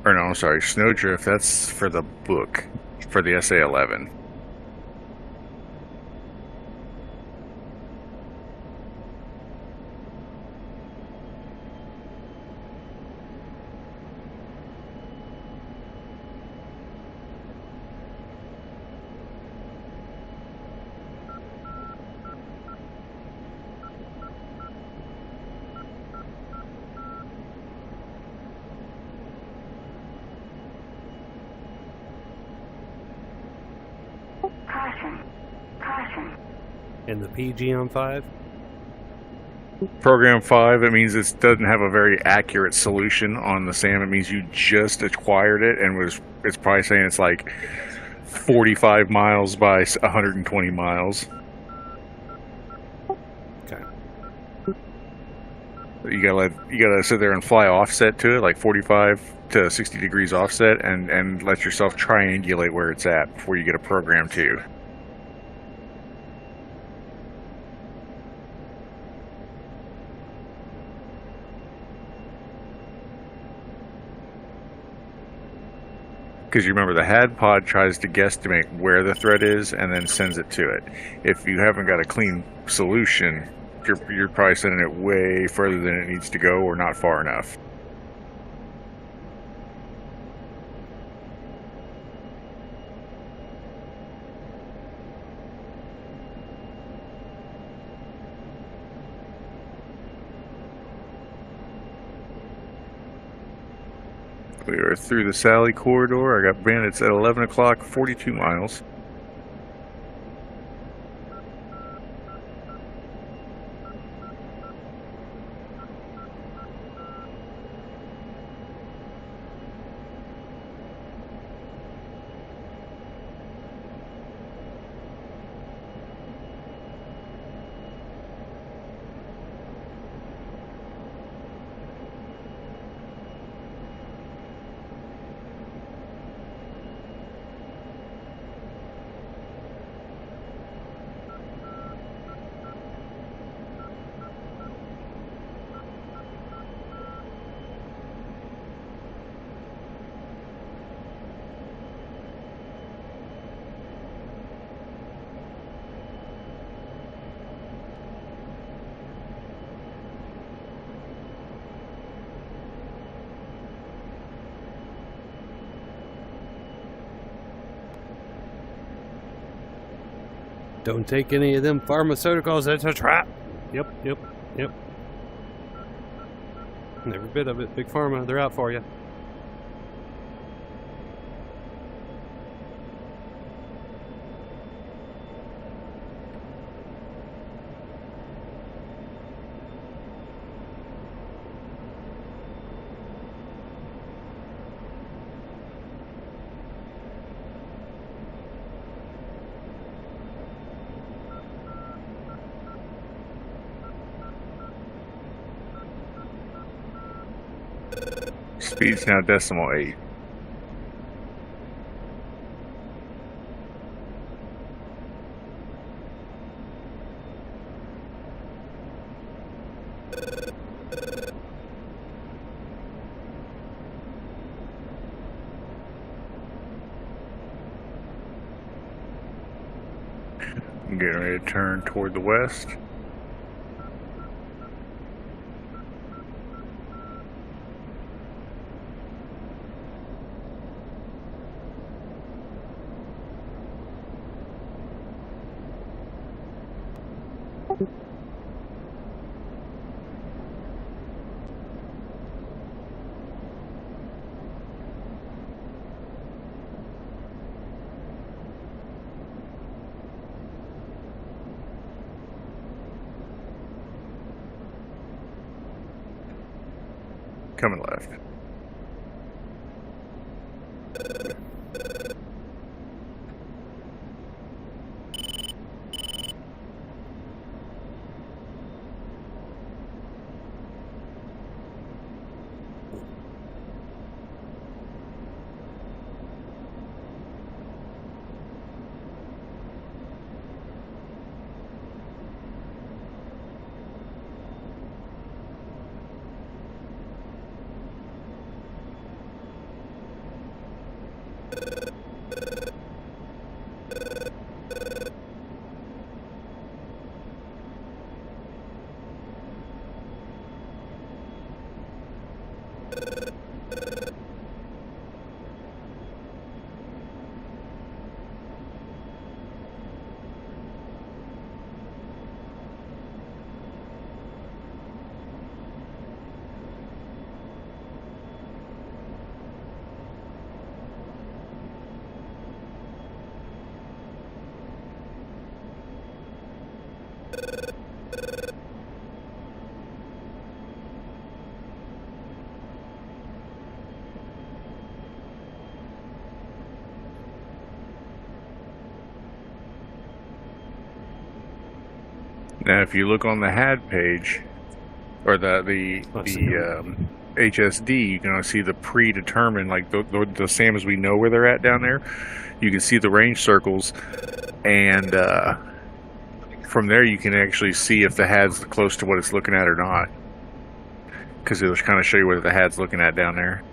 Or no, I'm sorry, Snowdrift. That's for the book, for the SA-11. Caution. Caution. And the PG on 5? Program 5, it means it doesn't have a very accurate solution on the SAM. It means you just acquired it and it's probably saying it's like 45 miles by 120 miles. Okay. You gotta sit there and fly offset to it, like 45 to 60 degrees offset, and let yourself triangulate where it's at before you get a program 2. Because you remember the HAD pod tries to guesstimate where the threat is and then sends it to it. If you haven't got a clean solution, you're probably sending it way further than it needs to go or not far enough. We are through the Sally corridor. I got bandits at 11 o'clock, 42 miles. Don't take any of them pharmaceuticals. It's a trap. Yep. Every bit of it. Big Pharma, they're out for you. Speed's now decimal 8. I'm getting ready to turn toward the west. Coming left. Now, if you look on the HAD page, or the HSD, you can see the predetermined, like the same as we know where they're at down there. You can see the range circles, and from there you can actually see if the HAD's close to what it's looking at or not, because it'll kind of show you what the HAD's looking at down there.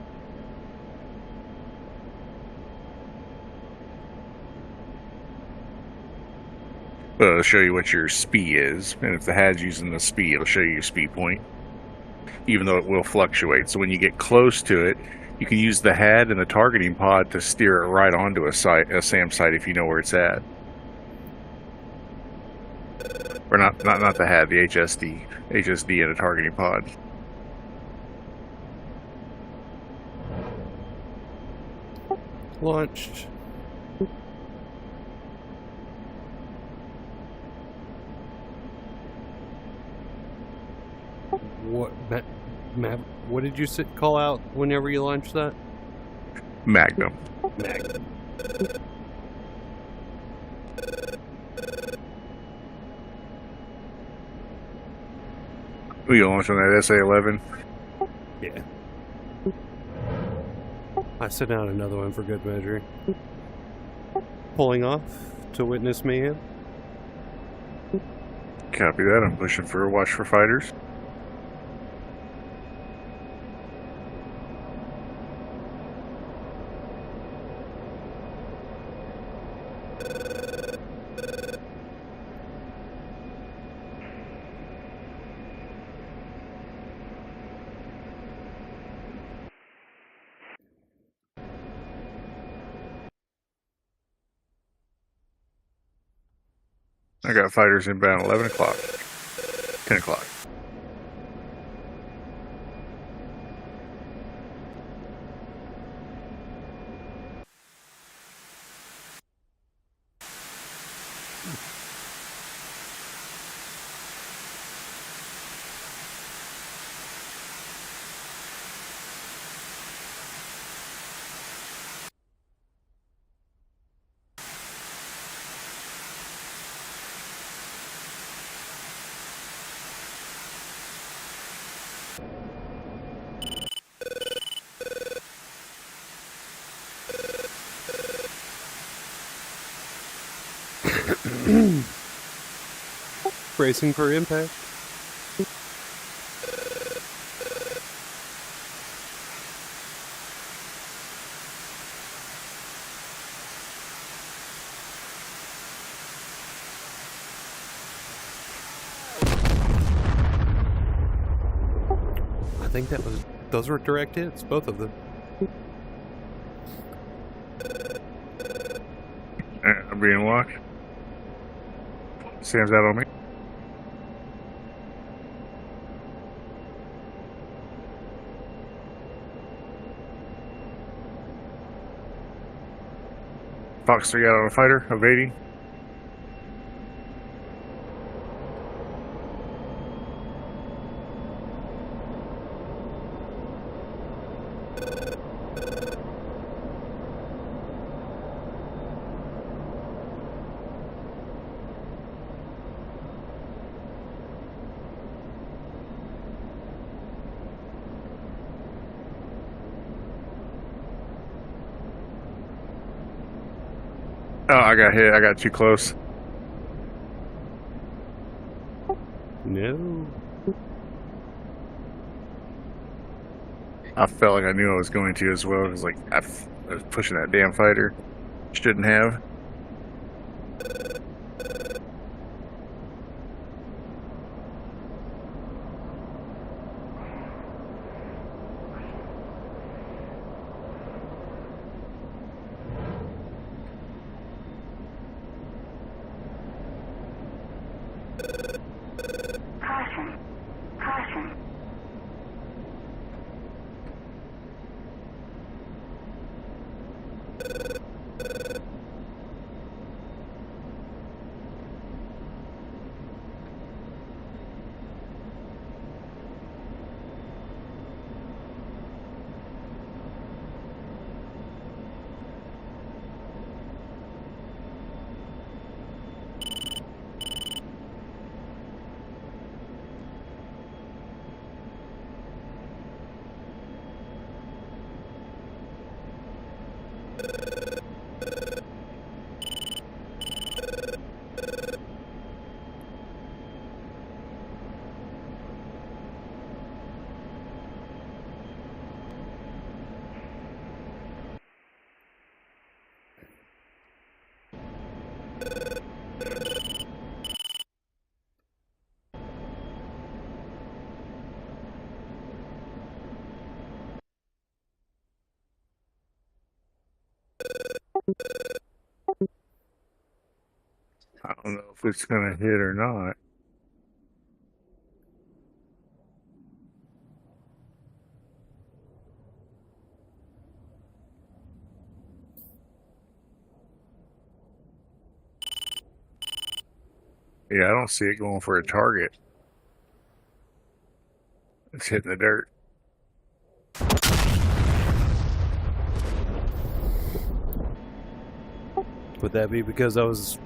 But it'll show you what your SPI is, and if the HAD's using the SPI, it'll show you your SPI point, even though it will fluctuate. So when you get close to it, you can use the HAD and the targeting pod to steer it right onto a SAM site if you know where it's at. Or not the HAD, the HSD and a targeting pod. Launched. What did you call out whenever you launched that? Magnum. Magnum. Will you launch on that SA-11? Yeah. I sent out another one for good measure. Pulling off to witness mayhem. Copy that. I'm pushing for a watch for fighters. I got fighters inbound 11 o'clock, 10 o'clock. Bracing for impact. I think those were direct hits, both of them. I'm being locked. Sam's out on me. Fox 3 out on a fighter, evading. Oh, I got hit. I got too close. No. I felt like I knew I was going to as well. It was like, pushing that damn fighter. Shouldn't have. Caution. Caution. I don't know if it's gonna hit or not. Yeah, I don't see it going for a target. It's hitting the dirt. Would that be because I was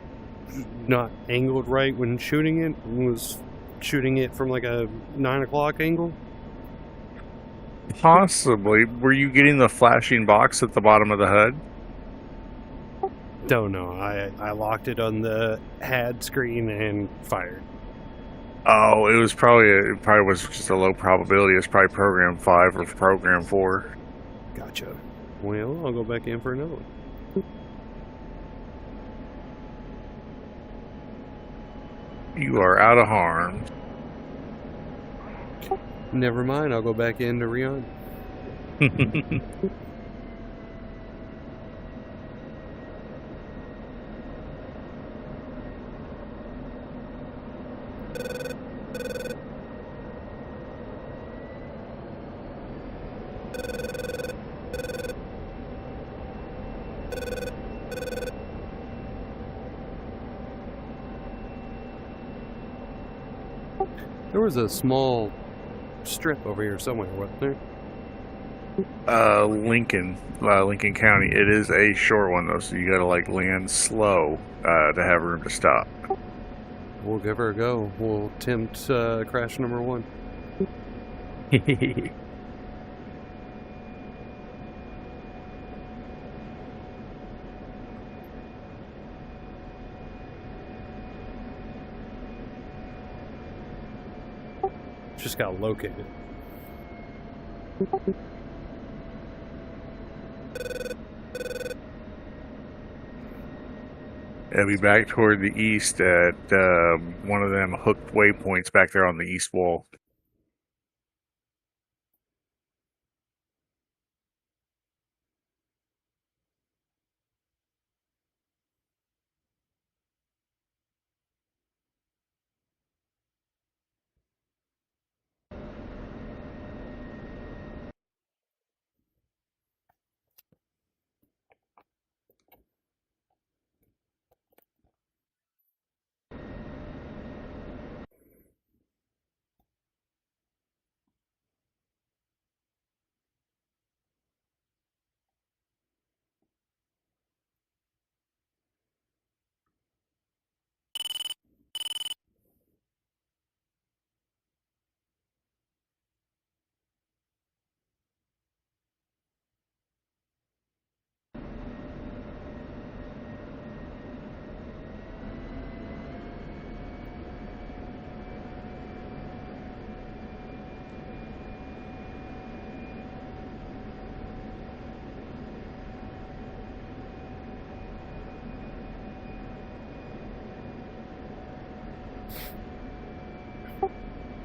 not angled right when shooting it? Was shooting it from like a 9 o'clock angle? Possibly. Were you getting the flashing box at the bottom of the HUD? Don't know. I locked it on the HAD screen and fired. Oh, it probably was just a low probability. It's probably program 5 or program 4. Gotcha. Well, I'll go back in for another one. You are out of harm. Never mind, I'll go back in to rearm. There was a small strip over here somewhere, wasn't there? Lincoln County. It is a short one though, so you gotta like land slow to have room to stop. We'll give her a go. We'll attempt crash number 1. Just got located. It'll be back toward the east at one of them hooked waypoints back there on the east wall.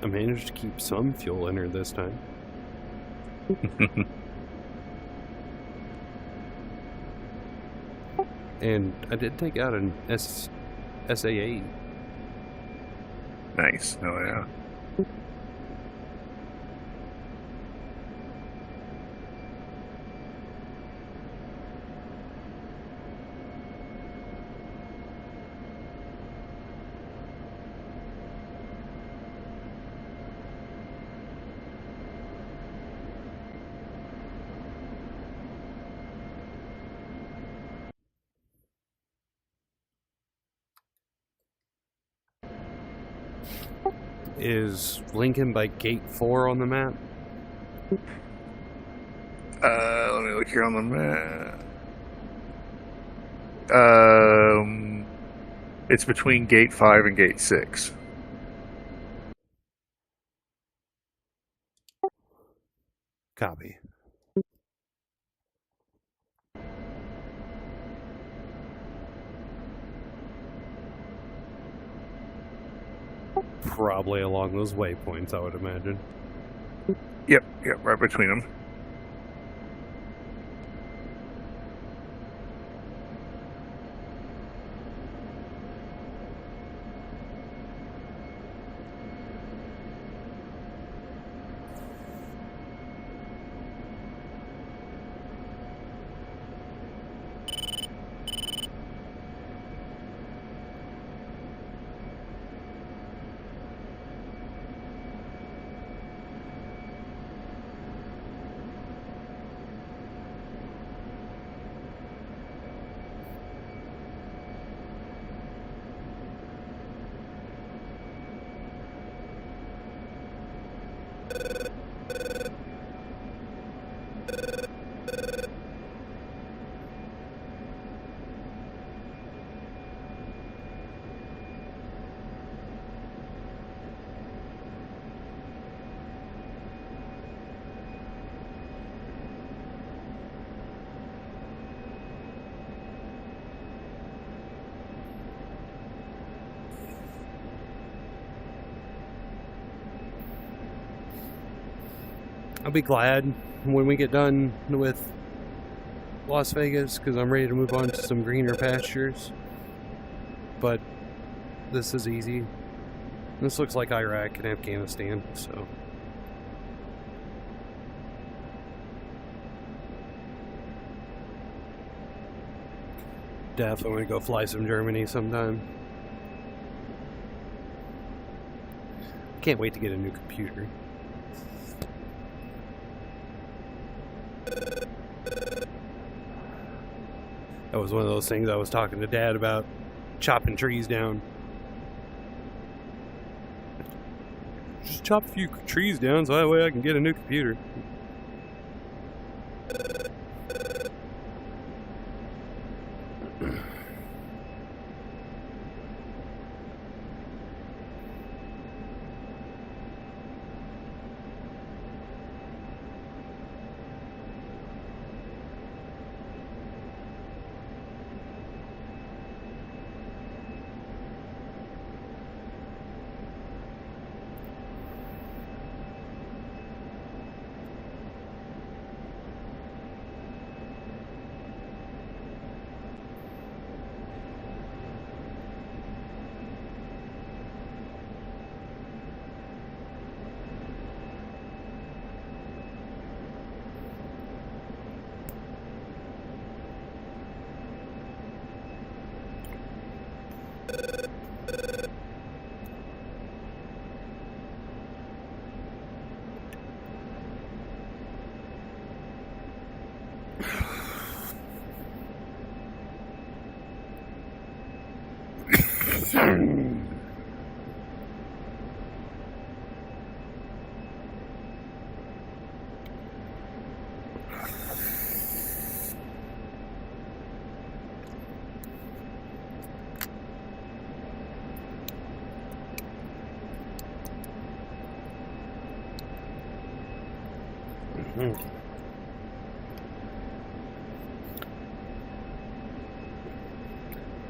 I managed to keep some fuel in her this time. And I did take out an SA8. Nice. Oh yeah. Is Lincoln by Gate 4 on the map? Let me look here on the map. It's between Gate 5 and Gate 6. Copy. Probably along those waypoints, I would imagine. Yep, right between them. I'll be glad when we get done with Las Vegas, because I'm ready to move on to some greener pastures. But this is easy. This looks like Iraq and Afghanistan, so... Definitely go fly some Germany sometime. Can't wait to get a new computer. That was one of those things I was talking to Dad about, chopping trees down. Just chop a few trees down so that way I can get a new computer.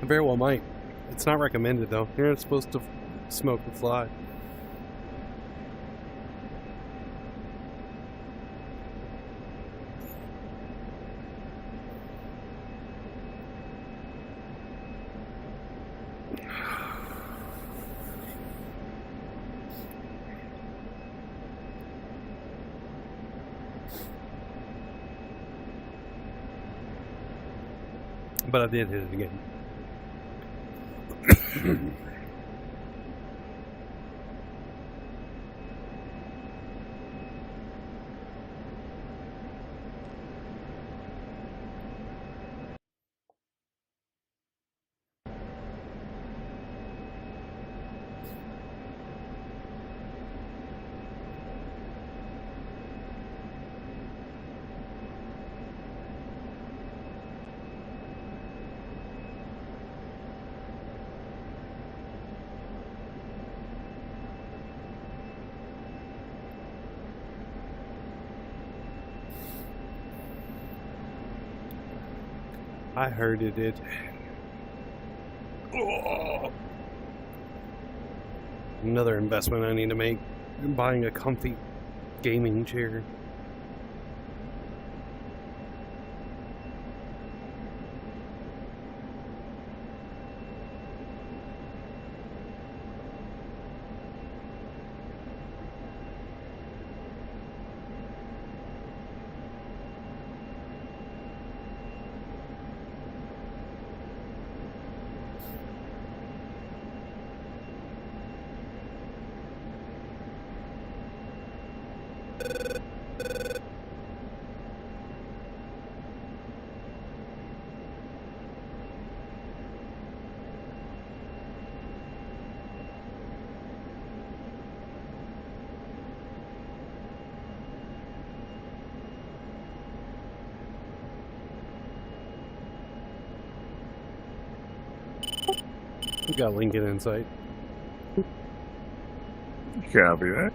I very well might. It's not recommended though. You're not supposed to smoke and fly. But I did hit it again. I heard it did. Oh. Another investment I need to make. I'm buying a comfy gaming chair. We got Lincoln in sight. Copy that.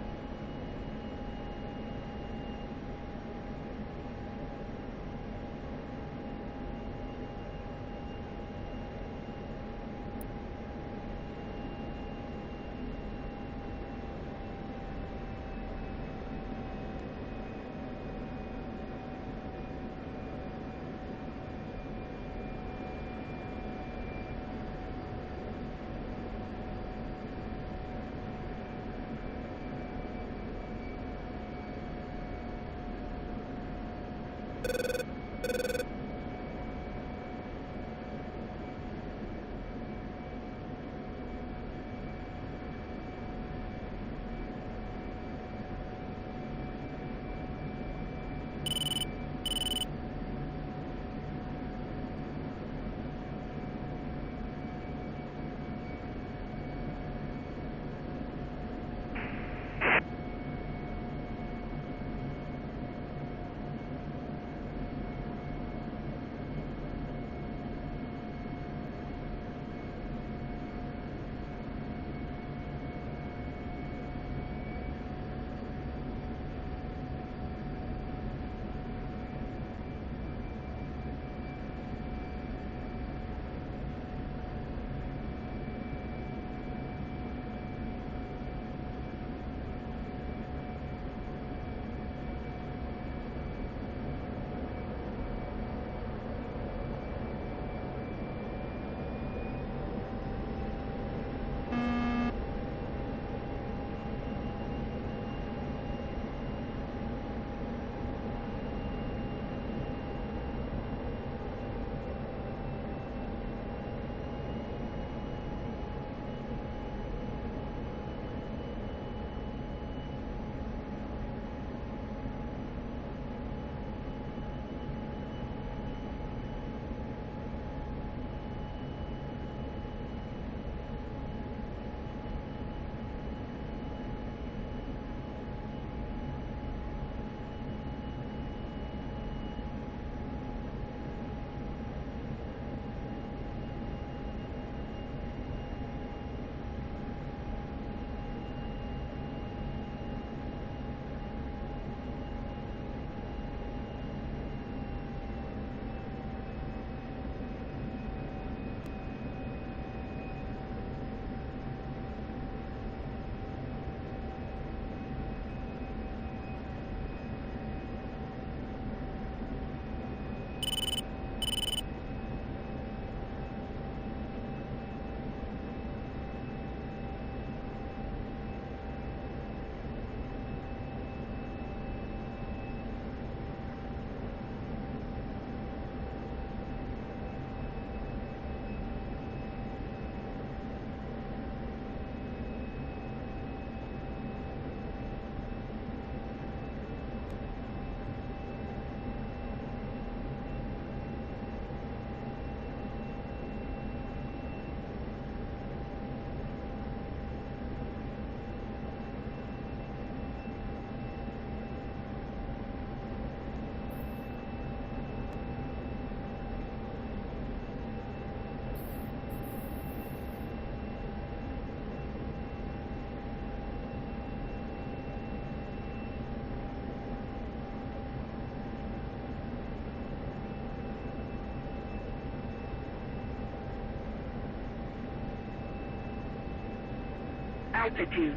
Altitude.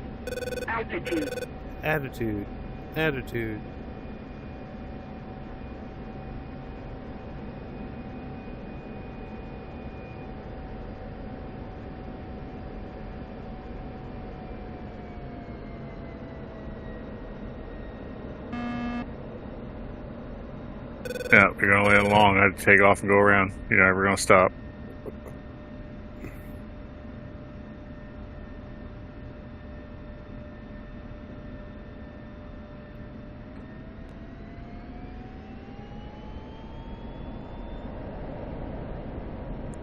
Altitude. Attitude. Attitude. Yeah, you're gonna land long. I had to take off and go around. You're never gonna stop.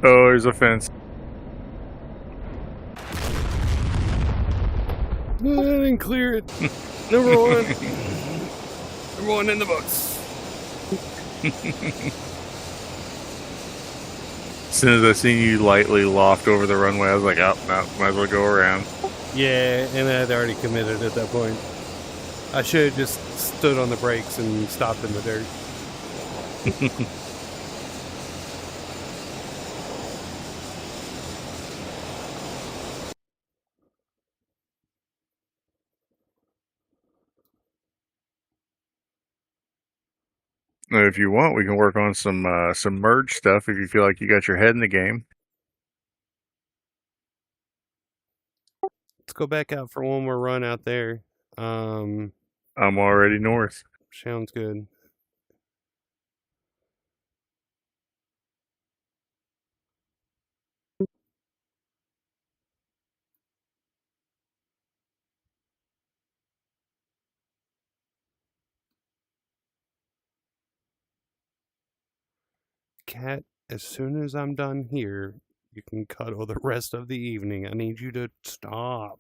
Oh, there's a fence. I didn't clear it. Number one. Number one in the books. As soon as I seen you lightly loft over the runway, I was like, oh, no, might as well go around. Yeah, and I had already committed at that point. I should have just stood on the brakes and stopped in the dirt. If you want, we can work on some merge stuff if you feel like you got your head in the game. Let's go back out for one more run out there. I'm already north. Sounds good. Cat, as soon as I'm done here, you can cuddle the rest of the evening. I need you to stop.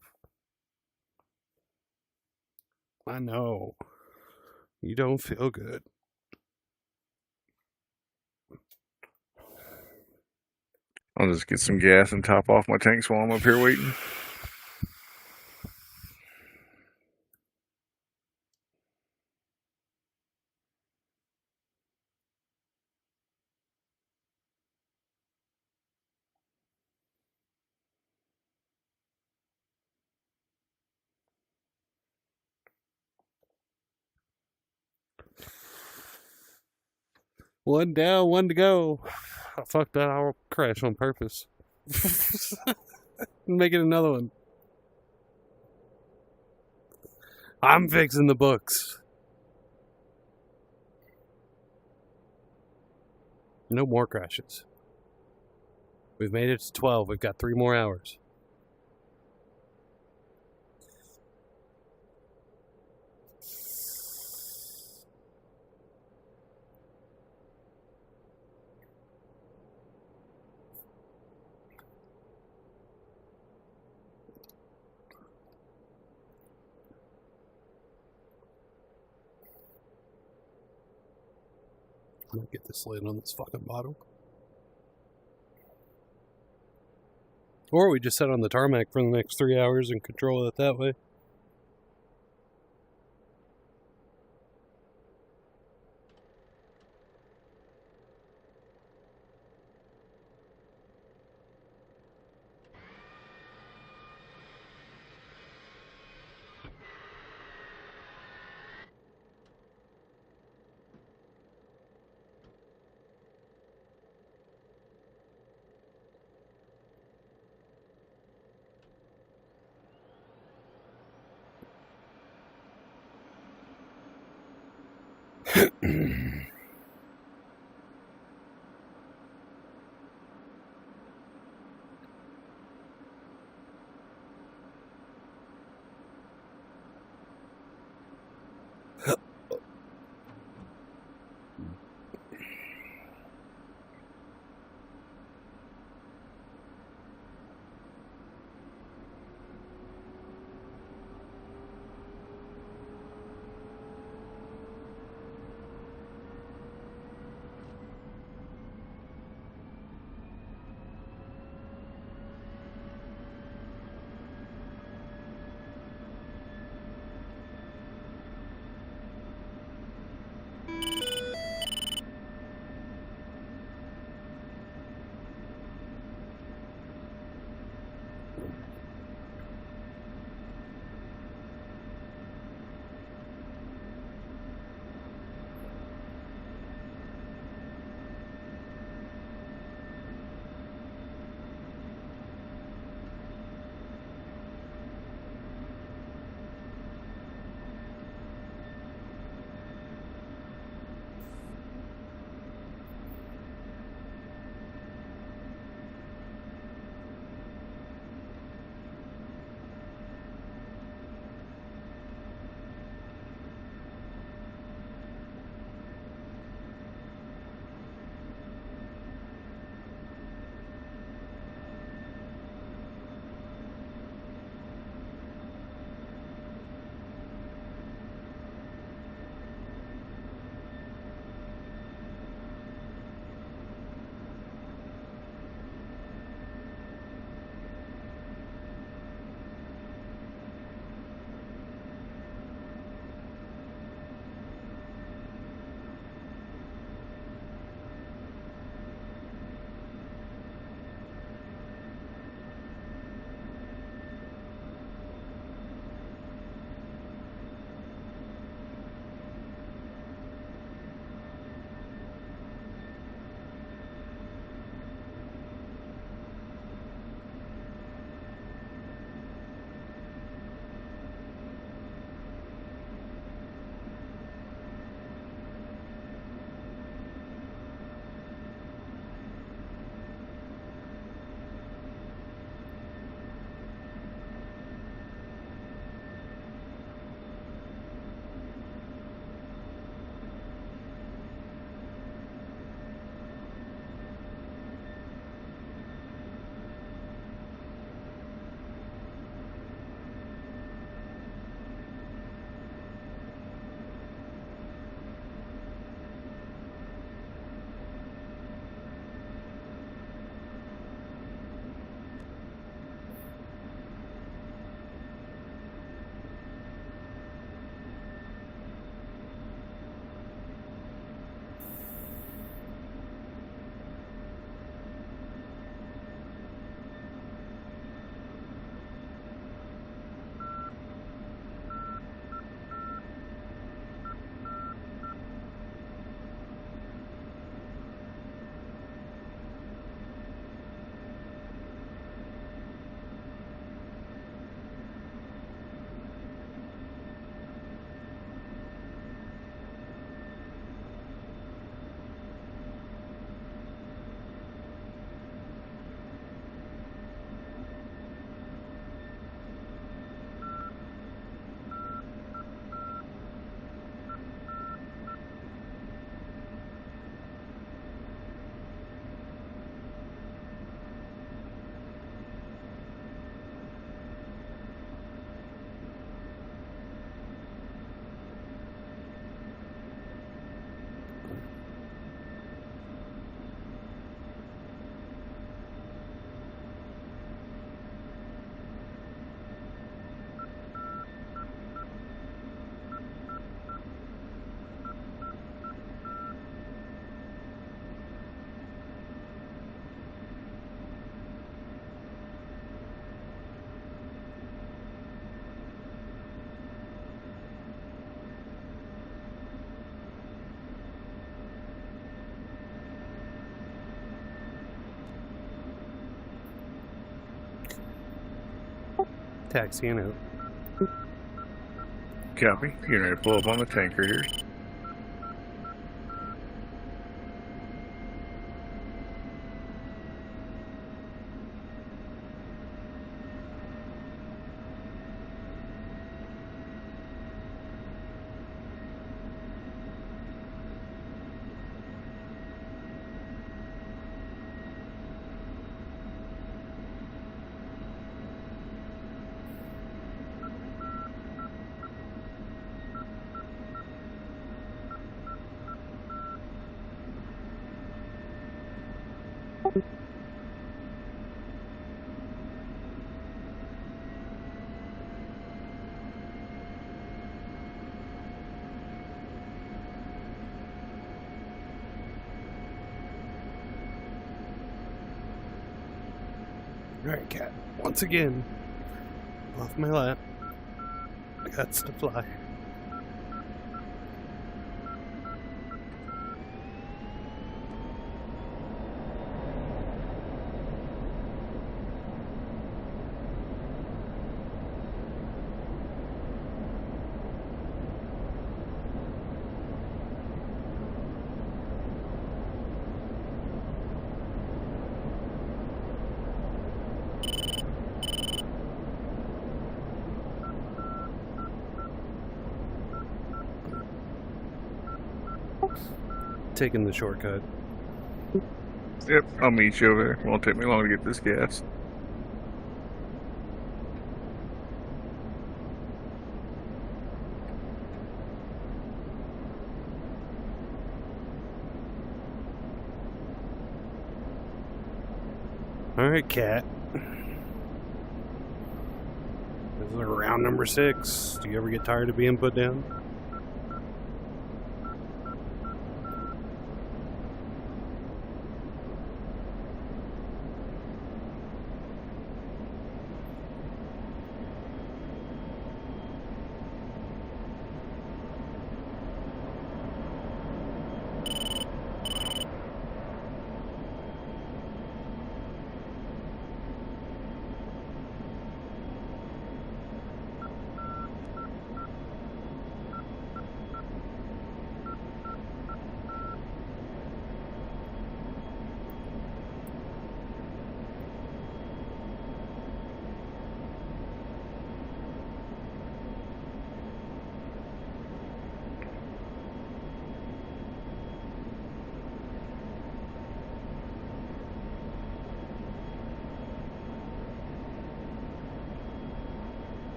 I know. You don't feel good. I'll just get some gas and top off my tanks while I'm up here waiting. One down, one to go. I fucked that. I'll crash on purpose. Make it another one. I'm fixing the books. No more crashes. We've made it to 12. We've got 3 more hours. I'm gonna get this lid on this fucking bottle. Or we just sit on the tarmac for the next 3 hours and control it that way. taxiing out. Copy. You're ready to pull up on the tanker here. Alright, cat. Once again, off my lap. I got to fly. Taking the shortcut. Yep, I'll meet you over there. Won't take me long to get this gas. Alright, cat. This is round number 6. Do you ever get tired of being put down?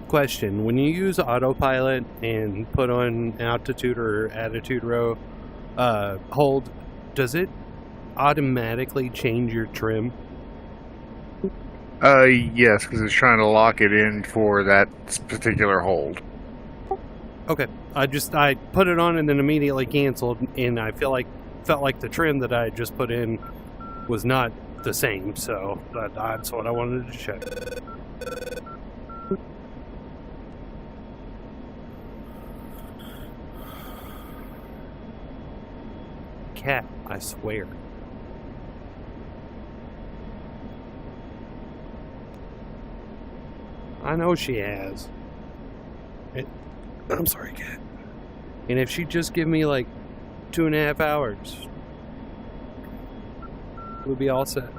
Question: when you use autopilot and put on altitude or attitude row hold, does it automatically change your trim? Yes, because it's trying to lock it in for that particular hold. Okay, I put it on and then immediately canceled, and I felt like the trim that I had just put in was not the same, so that's what I wanted to check. Cat, I swear. I know she has. I'm sorry, Cat. And if she'd just give me like 2.5 hours, we'll be all set.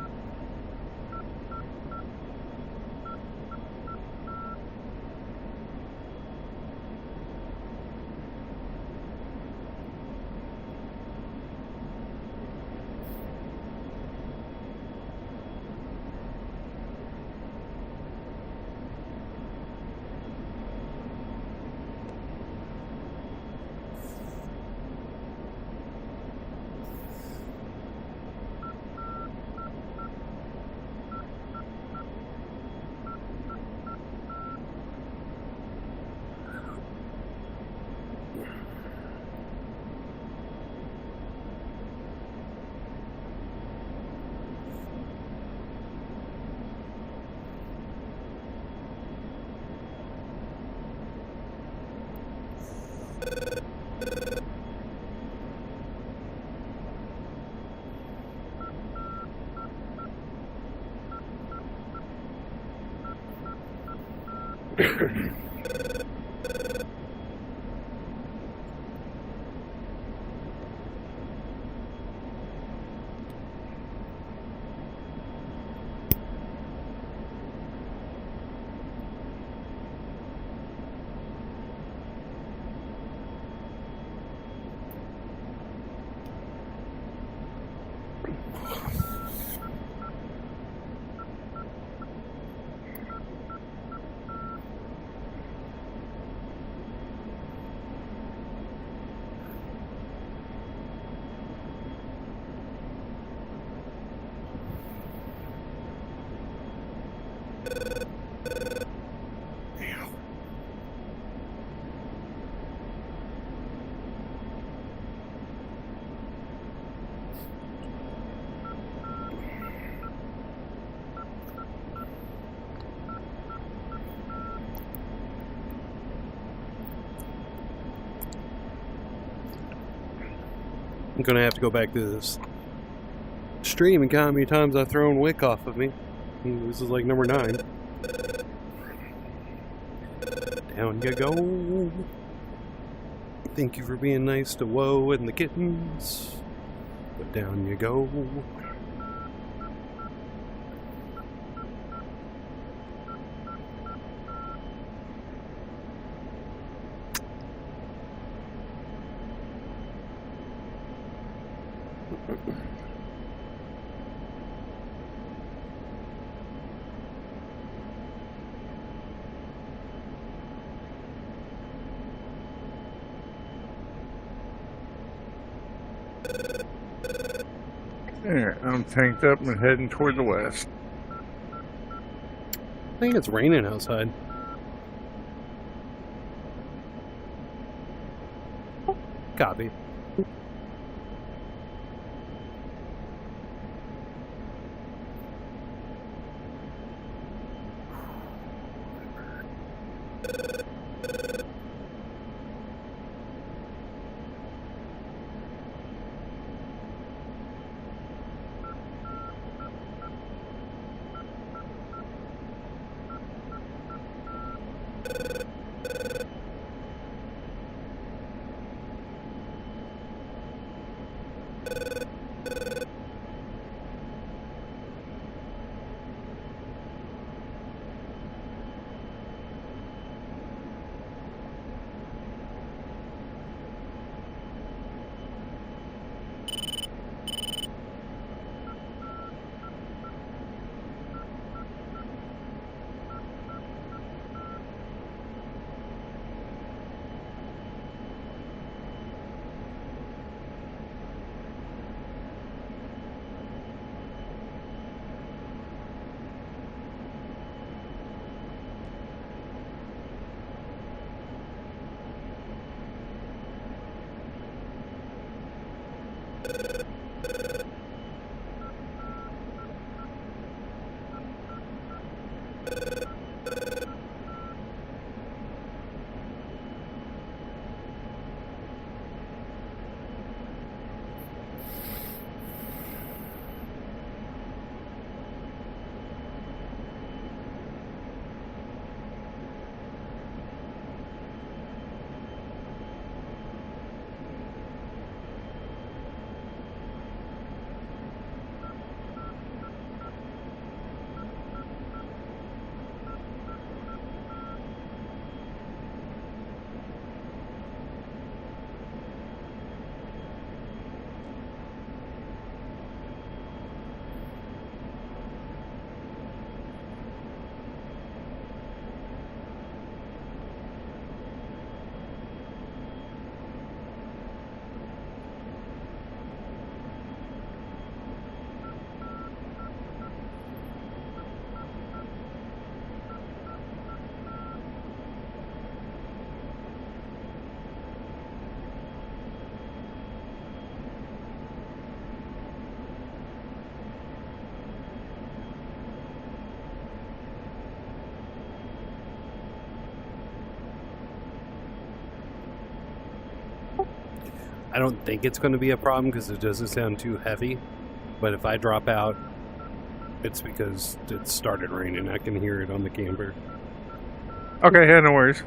I'm gonna have to go back to this stream and count how many times I've thrown Wick off of me. This is like number 9. Down you go. Thank you for being nice to Woe and the kittens. But down you go. There, I'm tanked up and heading toward the west. I think it's raining outside. Copy. I don't think it's going to be a problem because it doesn't sound too heavy. But if I drop out, it's because it started raining. I can hear it on the camper. Okay, yeah, no worries.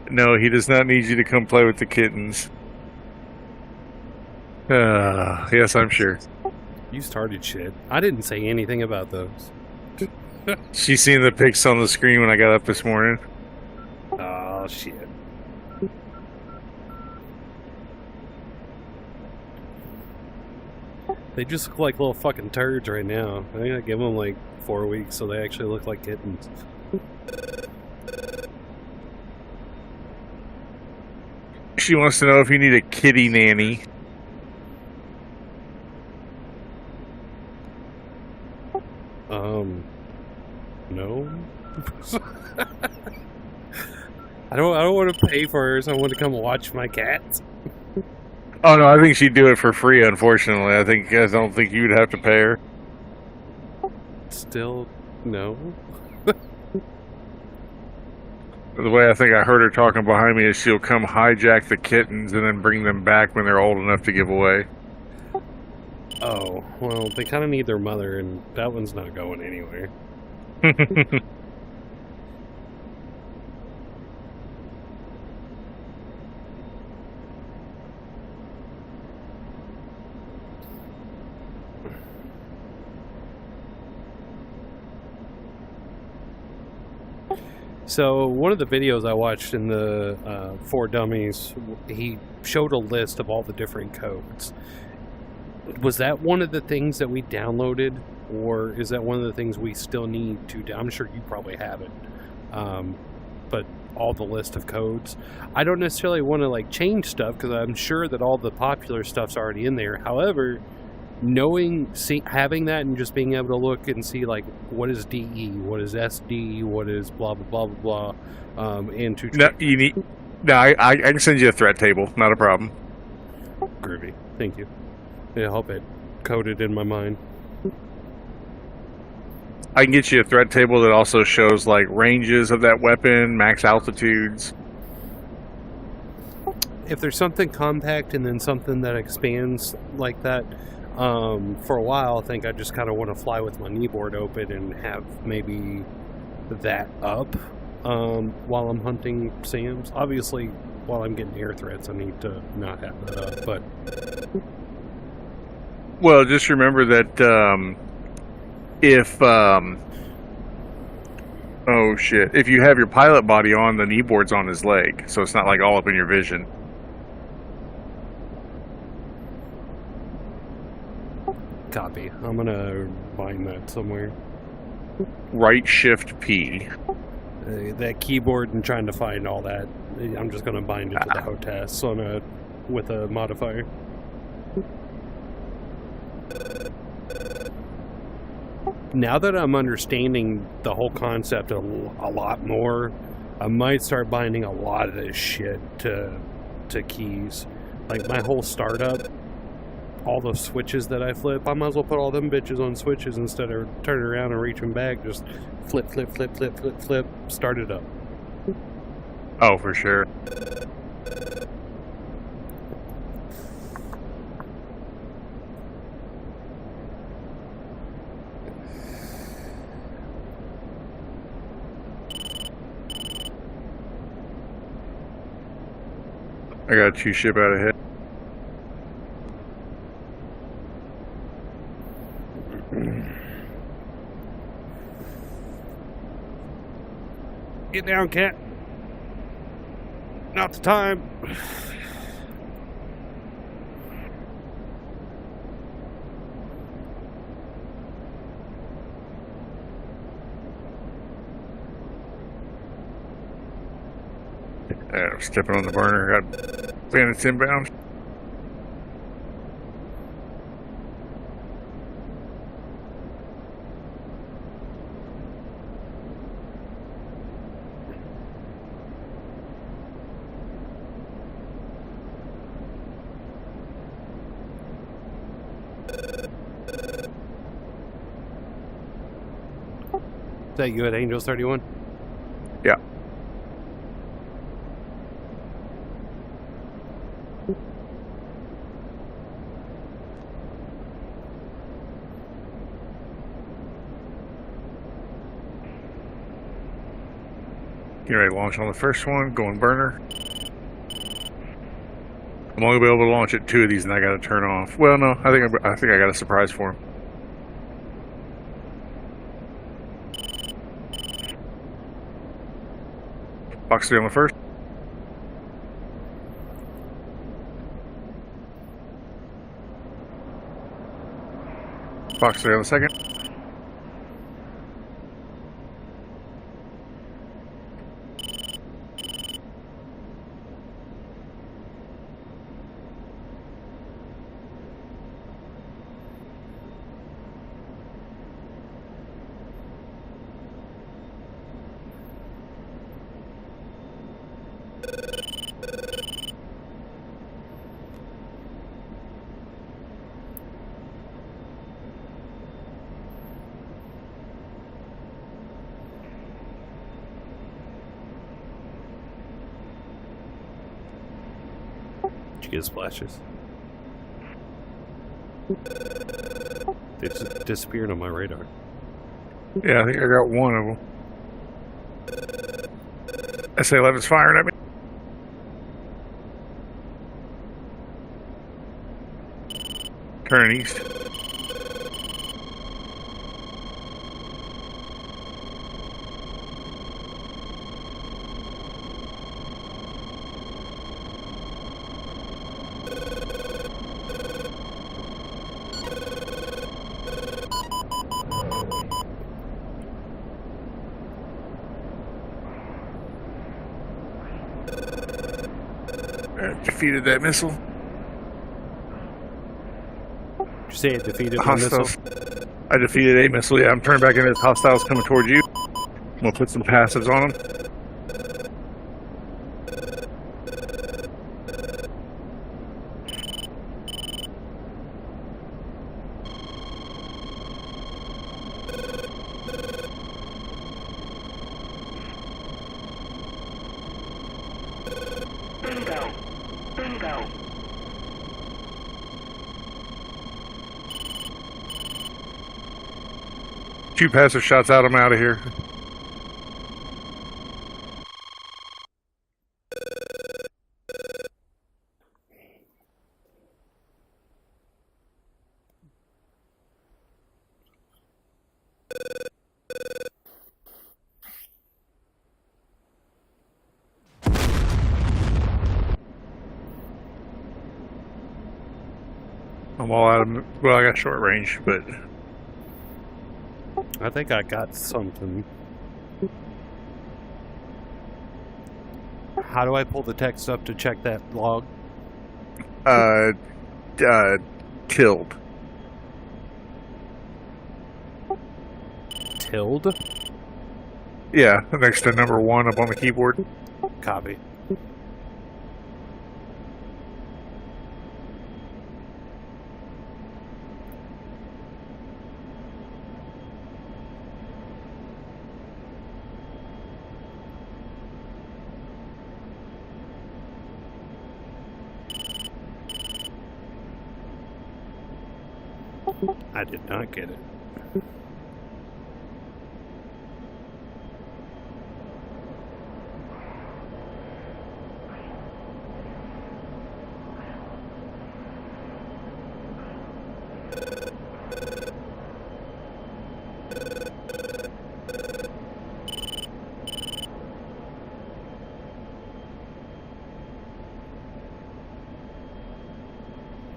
No, he does not need you to come play with the kittens. Yes, I'm sure. You started shit. I didn't say anything about those. She's seen the pics on the screen when I got up this morning. Oh, shit. They just look like little fucking turds right now. I think I give them like 4 weeks so they actually look like kittens. She wants to know if you need a kitty nanny. No. I don't want to pay for her, so I want to come watch my cats. Oh no, I think she'd do it for free. Unfortunately, I don't think you'd have to pay her. Still, no. The way I think I heard her talking behind me is she'll come hijack the kittens and then bring them back when they're old enough to give away. Oh, well, they kind of need their mother, and that one's not going anywhere. So one of the videos I watched in the For Dummies, he showed a list of all the different codes. Was that one of the things that we downloaded, or is that one of the things we still need to I'm sure you probably have it. But all the list of codes. I don't necessarily want to like change stuff because I'm sure that all the popular stuff's already in there. However, having that and just being able to look and see like what is DE, what is SD, what is blah blah blah blah blah, and to I can send you a threat table, not a problem. Groovy, thank you. It'll help it coded in my mind. I can get you a threat table that also shows like ranges of that weapon, max altitudes. If there's something compact and then something that expands like that, for a while I think I just kind of want to fly with my kneeboard open and have maybe that up while I'm hunting SAMs. Obviously, while I'm getting air threats, I need to not have that up, but... Well, just remember that if if you have your pilot body on, the kneeboard's on his leg, so it's not like all up in your vision. Copy. I'm gonna find that somewhere. Right shift P. That keyboard and trying to find all that. I'm just gonna bind it to the HOTAS with a modifier. Now that I'm understanding the whole concept a lot more, I might start binding a lot of this shit to keys. Like my whole startup, all the switches that I flip, I might as well put all them bitches on switches instead of turning around and reaching back. Just flip, flip, flip, flip, flip, flip, start it up. Oh, for sure. I got 2 ship out ahead. Get down, cat. Not the time. I'm stepping on the burner. Got bandits inbound. Is that you at Angels 31? Yeah. Get ready to launch on the first one. Going burner. I'm only gonna be able to launch at 2 of these, and I got to turn off. Well, no, I think I got a surprise for him. Box 3 on the first. Box 3 on the second. Did you get splashes? They just disappeared on my radar. Yeah, I think I got one of them. SA-11's firing at me. Turning east. Defeated that missile. Did you say it defeated the missile? Hostiles. I defeated a missile. Yeah, I'm turning back into hostiles coming towards you. I'm gonna put some passives on them. Bingo. Bingo. 2 passive shots out. I'm out of here. I'm all out of. Well, I got short range, but I think I got something. How do I pull the text up to check that log? Killed. Tilde? Yeah, next to number 1 up on the keyboard. Copy. I did not get it.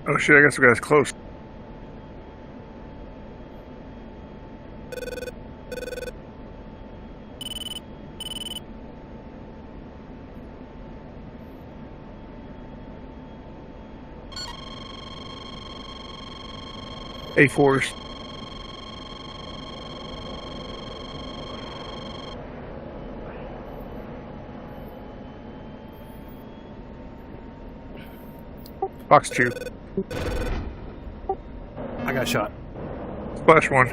Oh shit, I guess we got us close. A4s. Box 2. I got shot. Splash 1.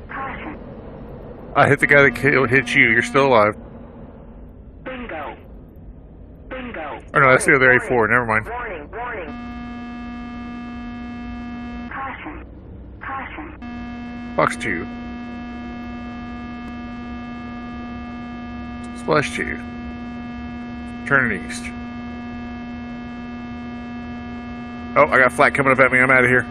Caution. I hit the guy that hit you. You're still alive. Bingo. Bingo. Oh no, that's the other A4. Never mind. Warning. Warning. Caution. Caution. Box 2. Splash 2. Turning east. Oh, I got flak coming up at me. I'm out of here.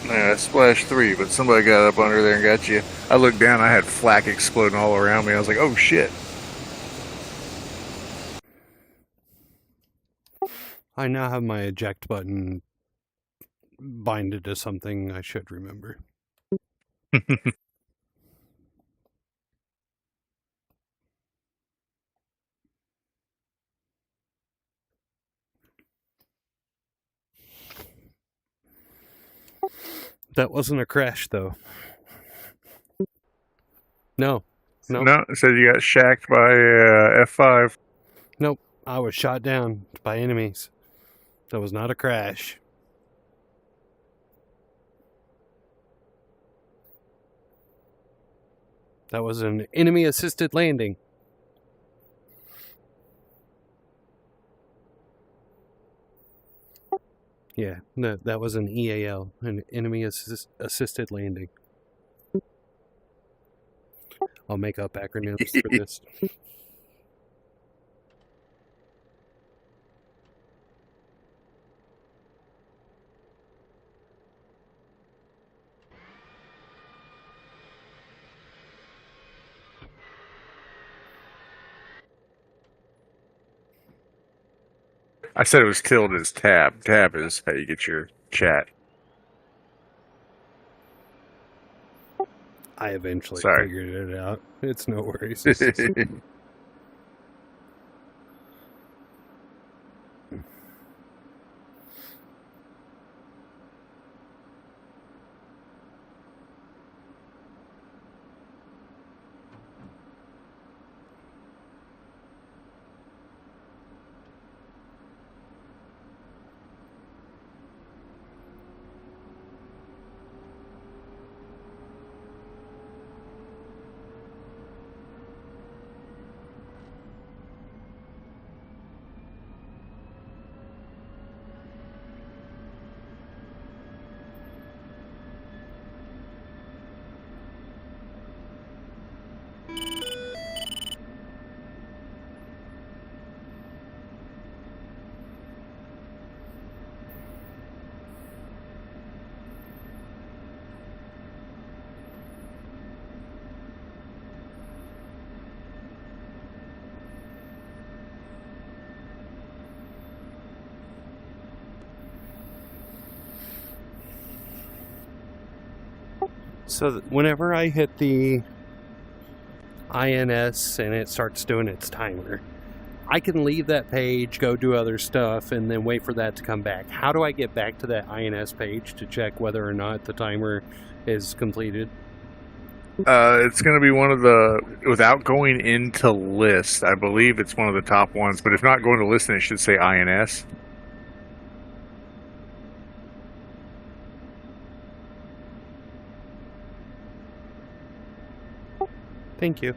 Yeah, splash 3, but somebody got up under there and got you. I looked down, I had flak exploding all around me. I was like, oh shit. I now have my eject button binded to something I should remember. That wasn't a crash, though. No. Nope. No, it said you got shacked by F5. Nope. I was shot down by enemies. That was not a crash. That was an enemy-assisted landing. Yeah, that was an EAL, an enemy-assisted landing. I'll make up acronyms for this. I said it was tilde as tab. Tab is how you get your chat. I eventually Sorry. figured it out. It's no worries. So whenever I hit the INS and it starts doing its timer, I can leave that page, go do other stuff, and then wait for that to come back. How do I get back to that INS page to check whether or not the timer is completed? It's going to be one of the, without going into list, I believe it's one of the top ones, but if not going to list, then it should say INS. Thank you.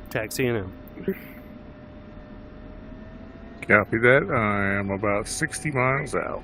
Taxiing out. Copy that. I am about 60 miles out.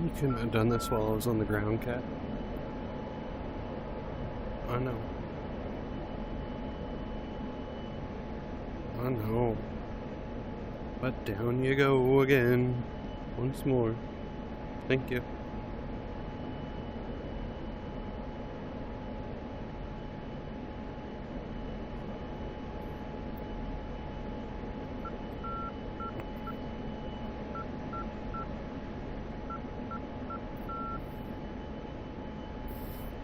You couldn't have done this while I was on the ground, Cat. I know. I know. But down you go again. Once more. Thank you.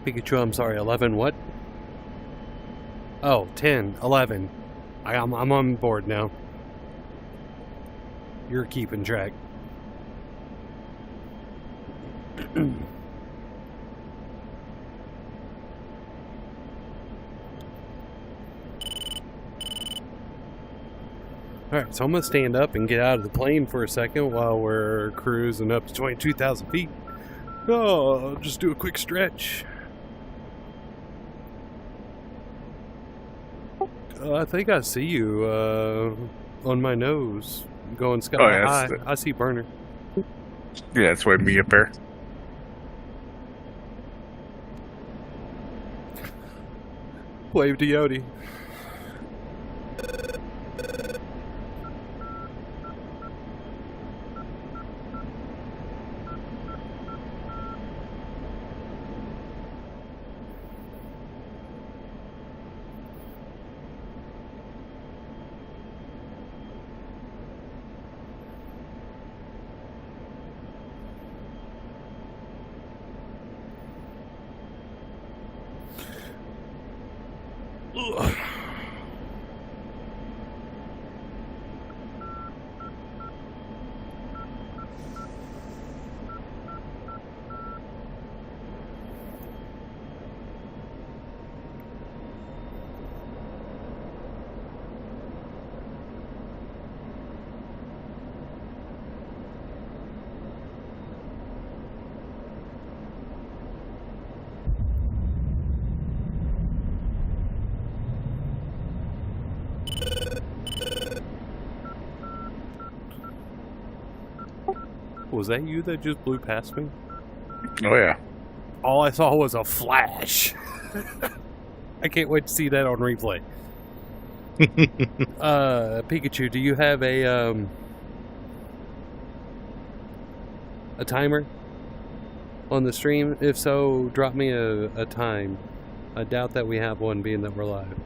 Pikachu, I'm sorry, 11 what? Oh, 10, 11. I'm on board now. You're keeping track. Alright, so I'm going to stand up and get out of the plane for a second while we're cruising up to 22,000 feet. Oh, I'll just do a quick stretch. I think I see you on my nose going sky high. I see Burner. Yeah, that's why me up there. Wave to Yodi. Ugh. Was that you that just blew past me? Oh, yeah. All I saw was a flash. I can't wait to see that on replay. Pikachu, do you have a timer on the stream? If so, drop me a time. I doubt that we have one, being that we're live.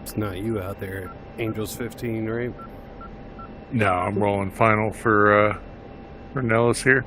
It's not you out there, Angels 15, right? No, I'm rolling final for Nellis here.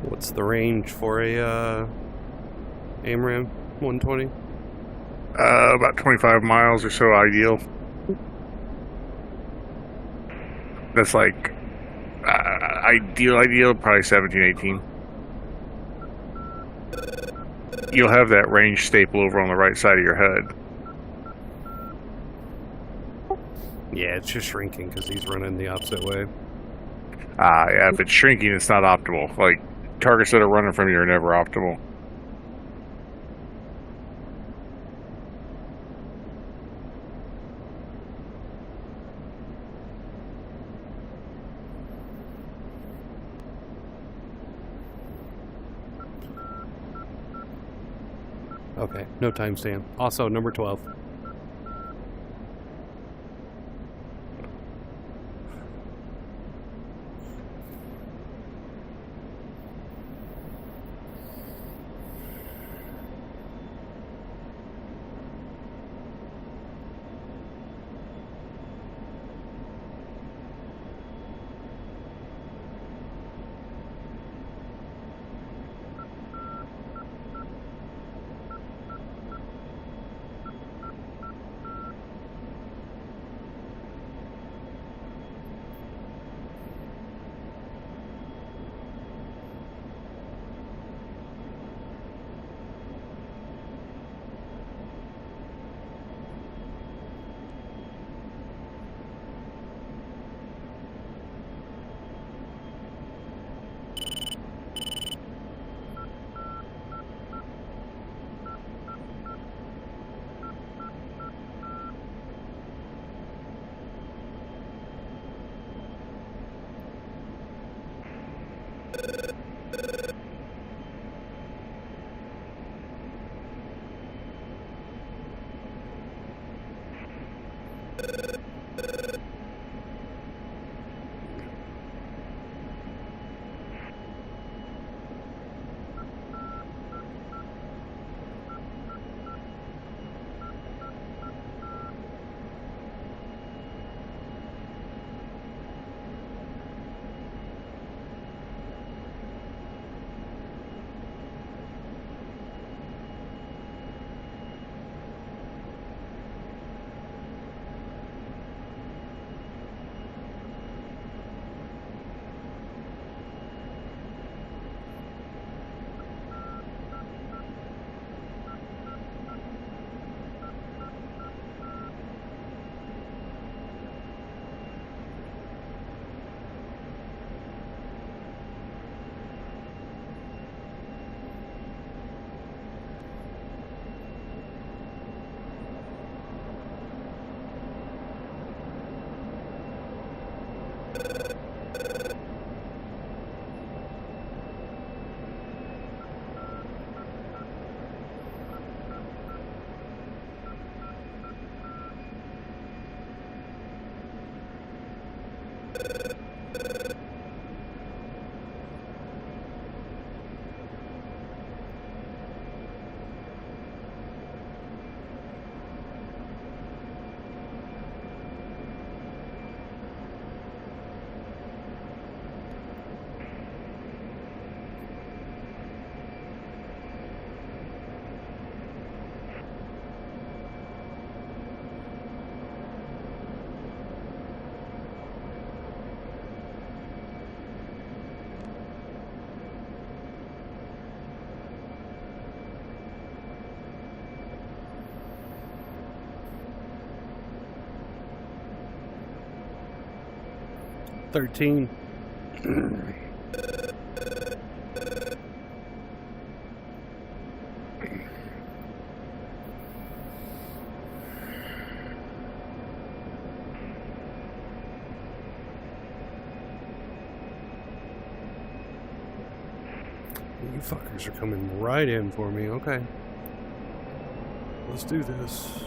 What's the range for a AMRAAM 120? About 25 miles or so ideal. That's like ideal, probably 17, 18. You'll have that range staple over on the right side of your HUD. Yeah, it's just shrinking because he's running the opposite way. Yeah, if it's shrinking, it's not optimal. Like, targets that are running from you are never optimal. Okay, no timestamp. Also, number 12. $13. You fuckers are coming right in for me. Okay. Let's do this.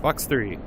Fox 3.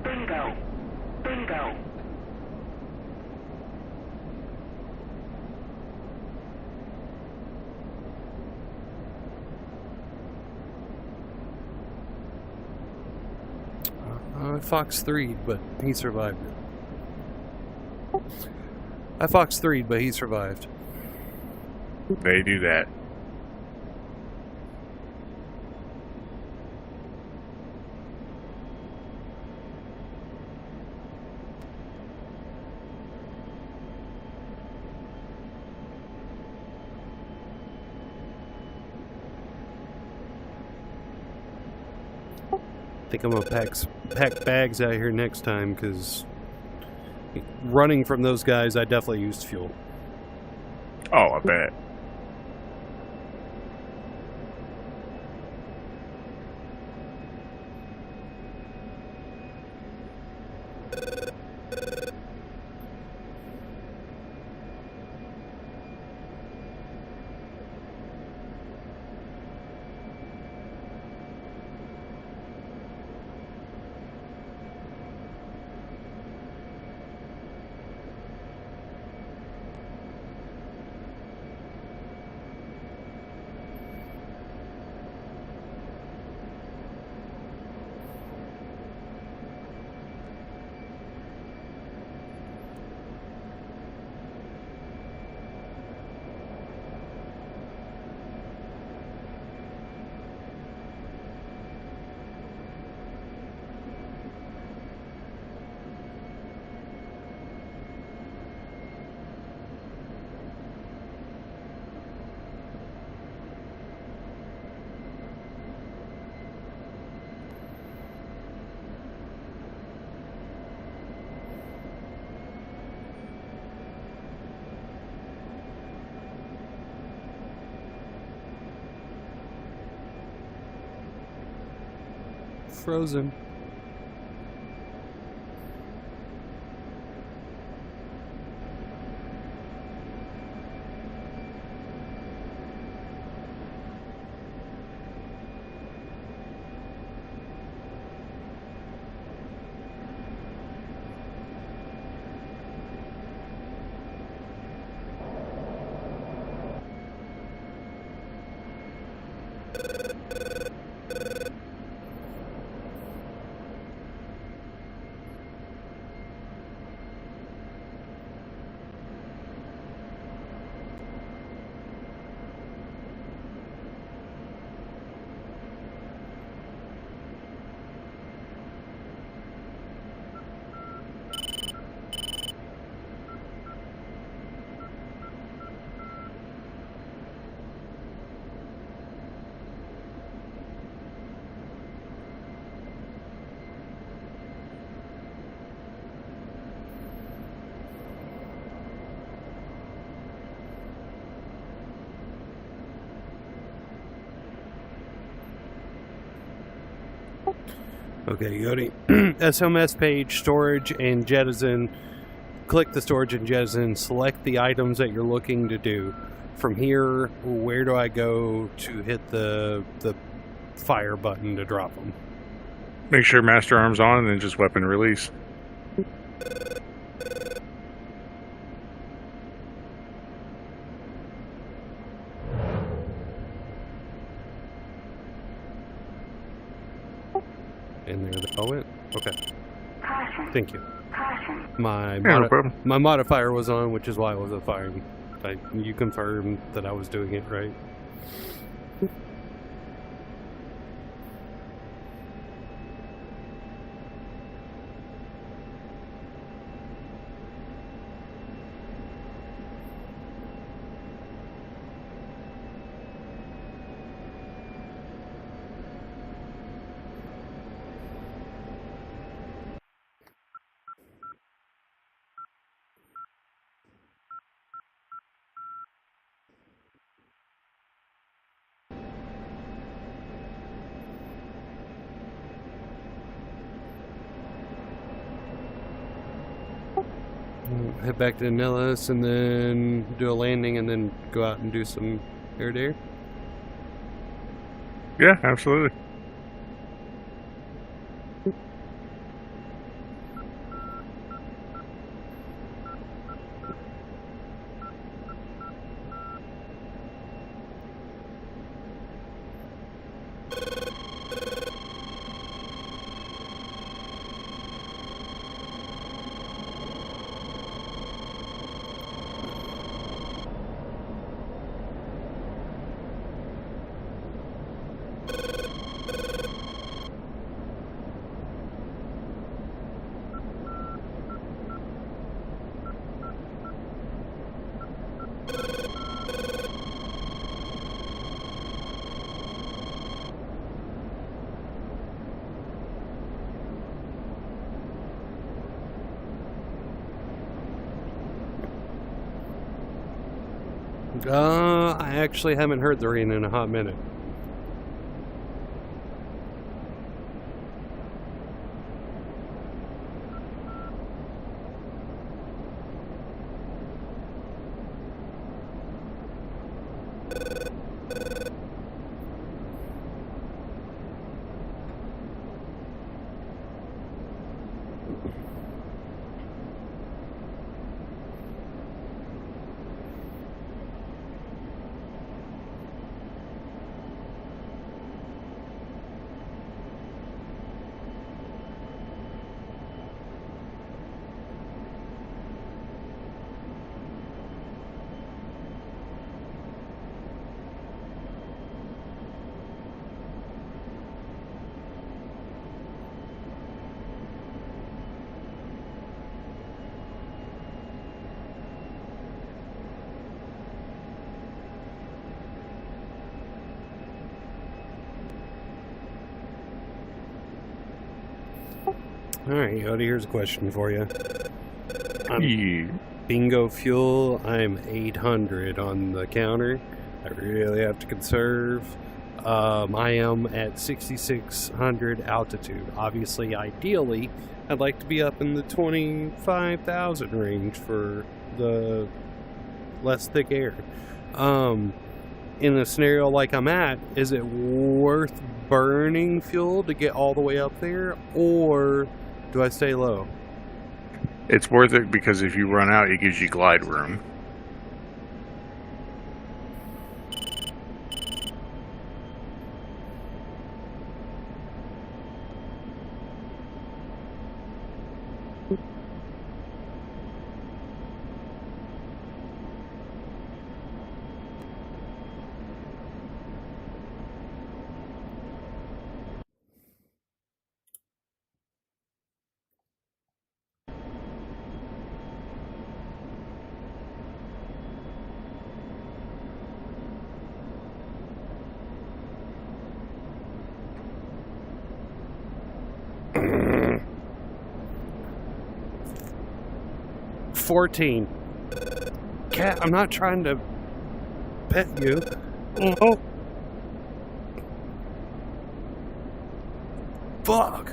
Bingo. Bingo. Fox 3, but he survived it. I Fox 3, but he survived. They do that. I think I'm gonna pack bags out here next time, because running from those guys, I definitely used fuel. Oh, I bet. Frozen. Okay, you go to SMS page, storage, and jettison. Click the storage and jettison. Select the items that you're looking to do. From here, where do I go to hit the fire button to drop them? Make sure master arm's on and then just weapon release. And there they all went. Okay. Caution. Thank you. Caution. My Yeah, no problem. my modifier was on, which is why I wasn't firing. You confirmed that I was doing it right. Head back to Nellis and then do a landing and then go out and do some air-to-air. Yeah, absolutely. I actually haven't heard the rain in a hot minute. Alright, Yoda, here's a question for you. Yeah. Bingo fuel, I'm 800 on the counter. I really have to conserve. I am at 6,600 altitude. Obviously, ideally, I'd like to be up in the 25,000 range for the less thick air. In a scenario like I'm at, is it worth burning fuel to get all the way up there, or do I stay low? It's worth it because if you run out, it gives you glide room. $14. Cat, I'm not trying to pet you. Oh. Fuck.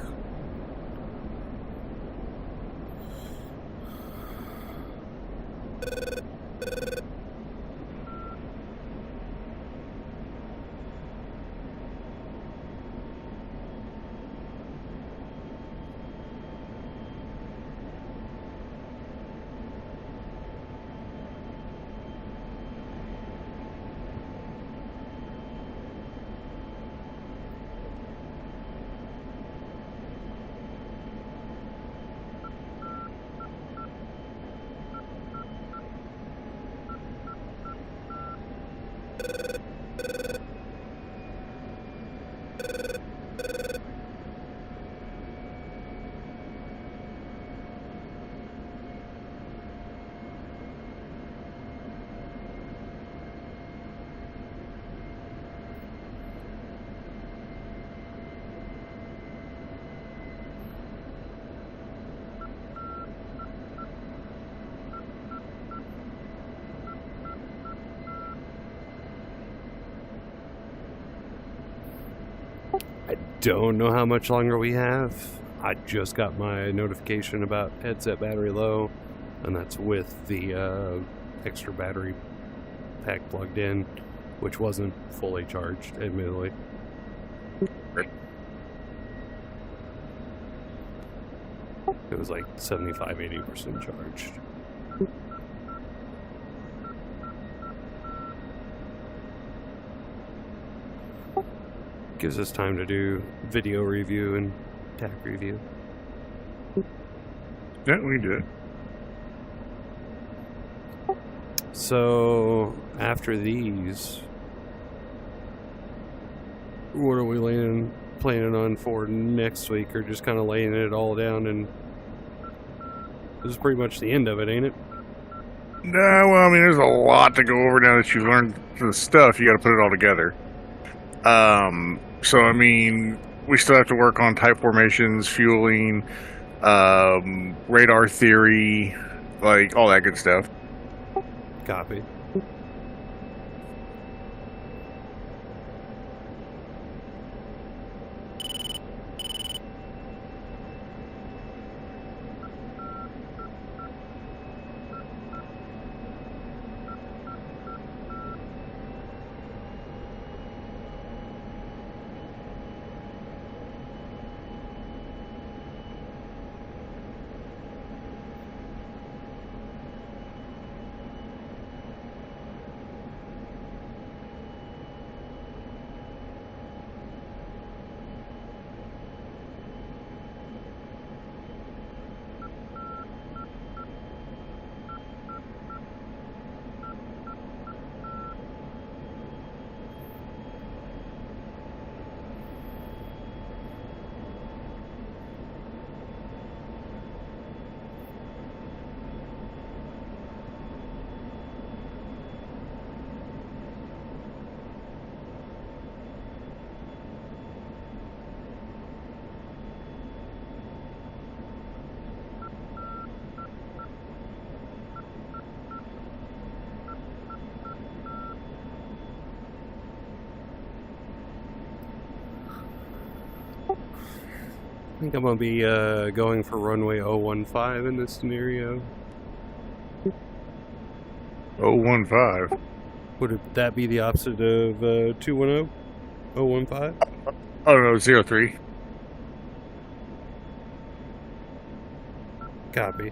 I don't know how much longer we have. I just got my notification about headset battery low, and that's with the extra battery pack plugged in, which wasn't fully charged, admittedly. It was like 75-80% charged. Gives us time to do video review and tech review. Yeah, we can do it. So after these, what are we planning on for next week, or just kind of laying it all down? And this is pretty much the end of it, ain't it? No, well, I mean, there's a lot to go over now that you've learned the stuff. You got to put it all together. So, I mean, we still have to work on type formations, fueling, radar theory, like all that good stuff. Copy. I think I'm going to be going for runway 015 in this scenario. 015. Would that be the opposite of 210? 015? Oh, no, 03. Copy.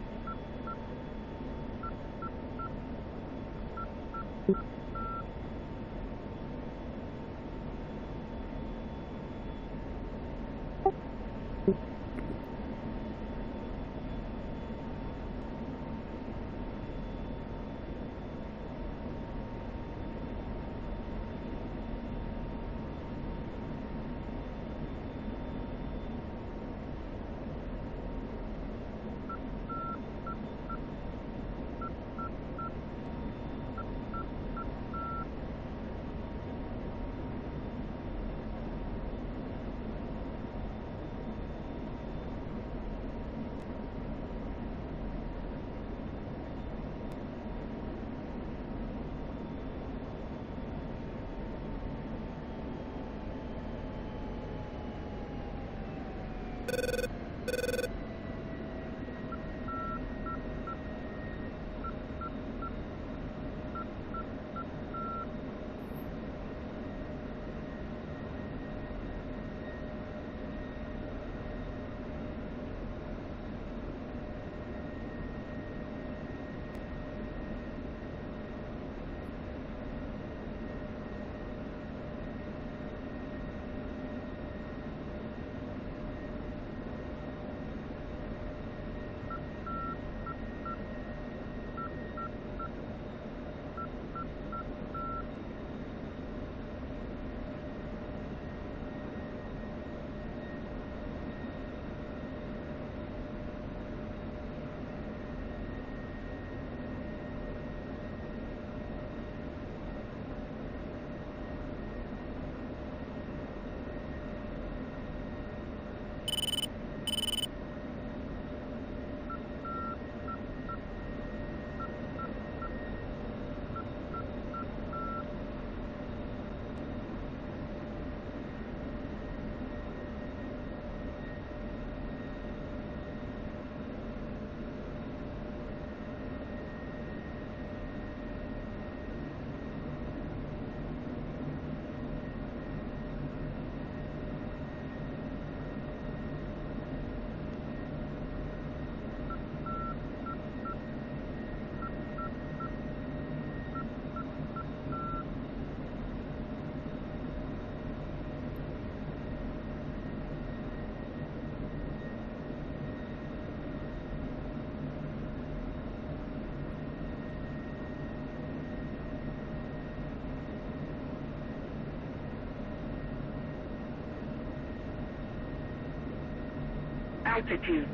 Altitude.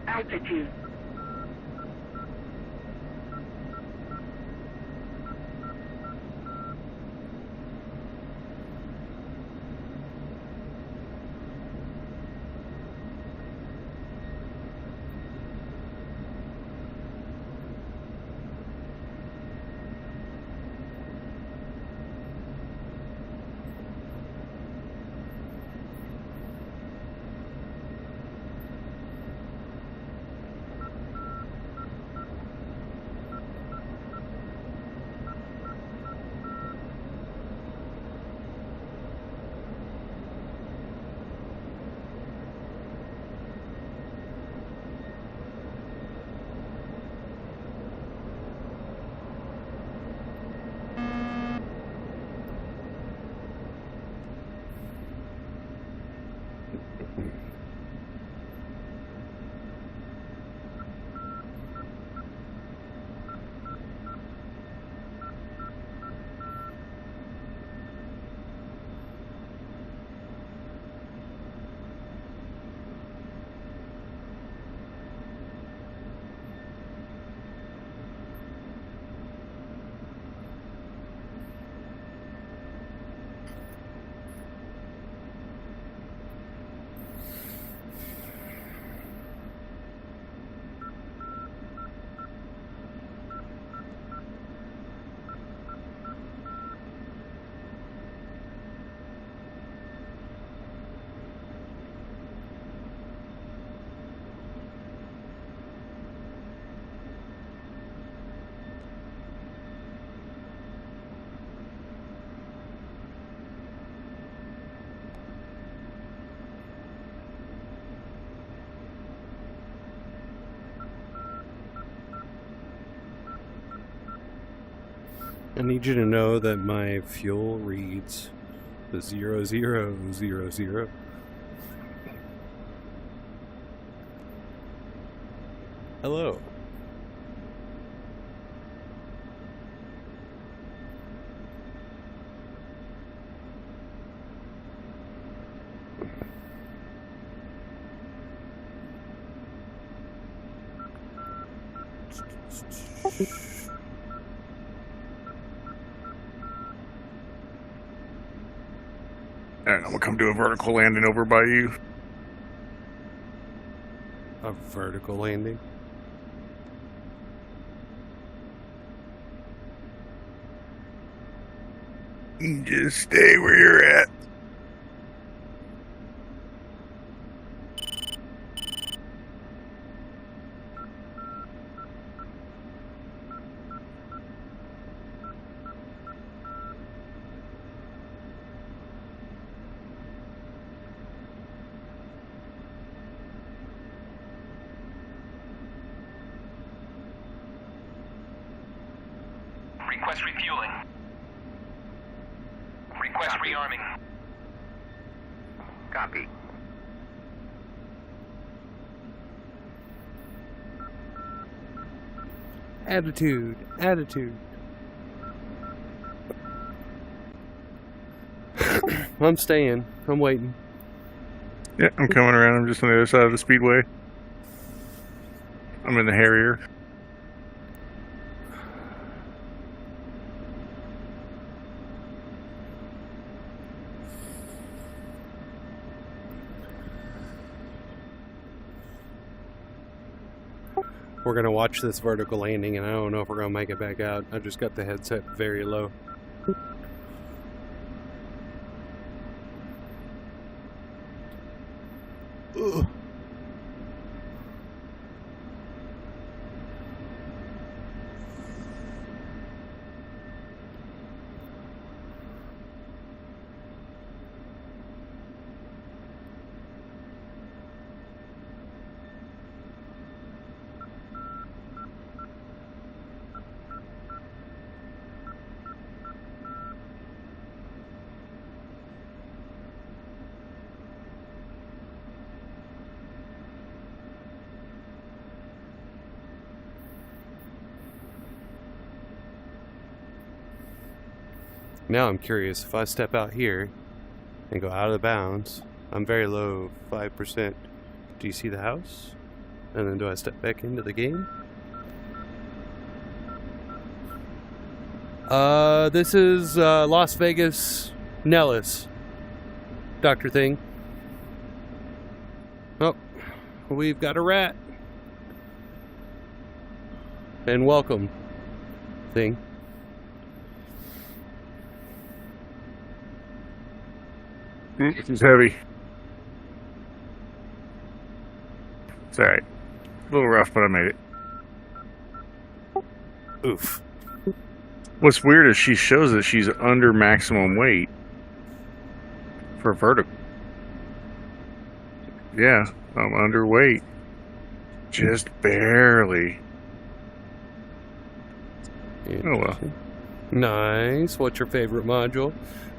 Altitude. I need you to know that my fuel reads 0000. Hello. And I'm gonna come do a vertical landing over by you. A vertical landing? Just stay where you're at. Request refueling. Request rearming. Copy. Attitude. Attitude. I'm staying. I'm waiting. Yeah, I'm coming around. I'm just on the other side of the speedway. I'm in the Harrier. We're gonna watch this vertical landing, and I don't know if we're gonna make it back out. I just got the headset very low. Ugh. Now I'm curious, if I step out here and go out of the bounds, I'm very low, 5%. Do you see the house? And then do I step back into the game? This is Las Vegas Nellis. Dr. Thing. Oh, we've got a rat. And welcome, Thing. It's heavy. It's alright. A little rough, but I made it. Oof. What's weird is she shows that she's under maximum weight for vertical. Yeah, I'm underweight. Just barely. Oh well. Nice. What's your favorite module?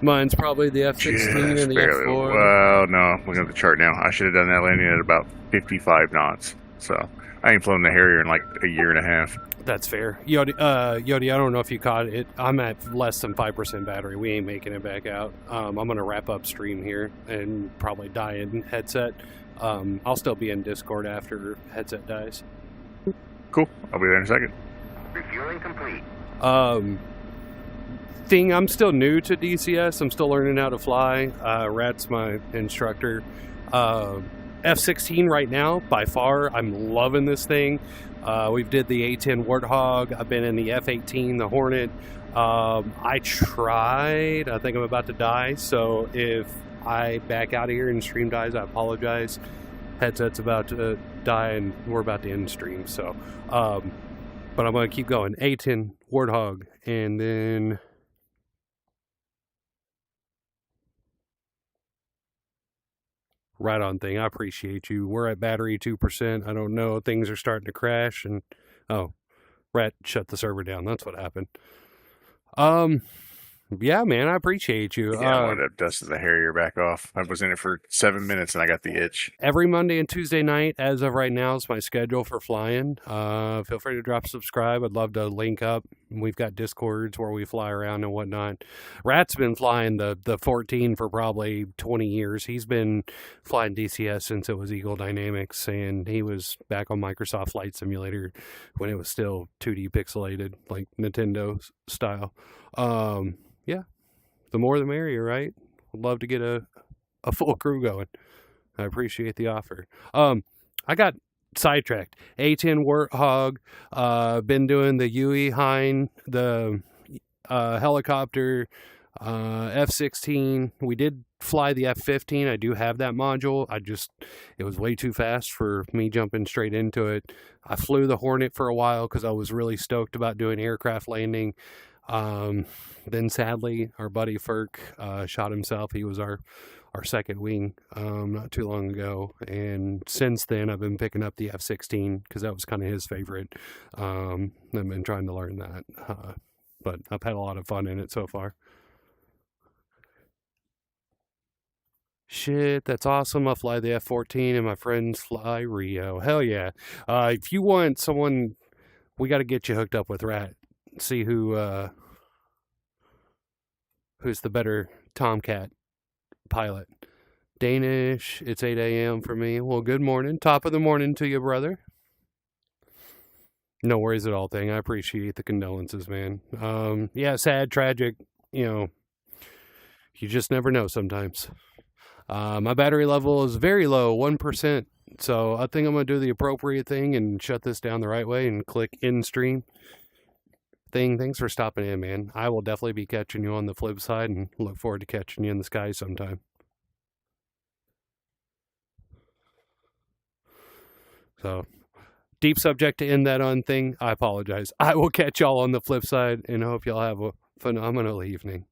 Mine's probably the F-16 Just and the barely. F-4. Well, no, I'm looking at the chart now. I should have done that landing at about 55 knots. So I ain't flown the Harrier in like a year and a half. That's fair. Yodi, I don't know if you caught it. I'm at less than 5% battery. We ain't making it back out. I'm going to wrap up stream here and probably die in headset. I'll still be in Discord after headset dies. Cool. I'll be there in a second. Refueling complete. Thing, I'm still new to DCS. I'm still learning how to fly. Rat's my instructor. F-16 right now, by far, I'm loving this thing. We've did the A-10 Warthog. I've been in the F-18, the Hornet. I tried. I think I'm about to die. So if I back out of here and stream dies, I apologize. Headset's about to die and we're about to end stream. So, but I'm going to keep going. A-10 Warthog. And then... Right on, Thing. I appreciate you. We're at battery 2%. I don't know. Things are starting to crash. And oh, Rat shut the server down. That's what happened. Yeah, man, I appreciate you. Yeah, I wanted to dust the Harrier back off. I was in it for 7 minutes and I got the itch. Every Monday and Tuesday night, as of right now, is my schedule for flying. Feel free to drop subscribe. I'd love to link up. We've got Discords where we fly around and whatnot. Rat's been flying the 14 for probably 20 years. He's been flying DCS since it was Eagle Dynamics, and he was back on Microsoft Flight Simulator when it was still 2D pixelated, like Nintendo style. Yeah, the more the merrier, right? Would love to get a full crew going. I appreciate the offer. I got sidetracked. A-10 Warthog, been doing the Huey Hine, the helicopter, F-16. We did fly the F-15. I do have that module. It was way too fast for me jumping straight into it. I flew the Hornet for a while because I was really stoked about doing aircraft landing. Then sadly, our buddy Ferk shot himself. He was our second wing not too long ago, and since then I've been picking up the F-16 because that was kind of his favorite. I've been trying to learn that, but I've had a lot of fun in it so far. Shit, that's awesome. I fly the F-14 and my friends fly Rio. Hell yeah. If you want someone, we got to get you hooked up with Rat. See who's the better Tomcat pilot. Danish, it's 8 a.m. for me. Well, good morning. Top of the morning to you, brother. No worries at all, Thing. I appreciate the condolences, man. Yeah, sad, tragic. You know, you just never know sometimes. My battery level is very low, 1%. So I think I'm going to do the appropriate thing and shut this down the right way and click in stream. Thing, thanks for stopping in, man. I will definitely be catching you on the flip side and look forward to catching you in the sky sometime. So, deep subject to end that on, Thing. I apologize. I will catch y'all on the flip side and hope y'all have a phenomenal evening.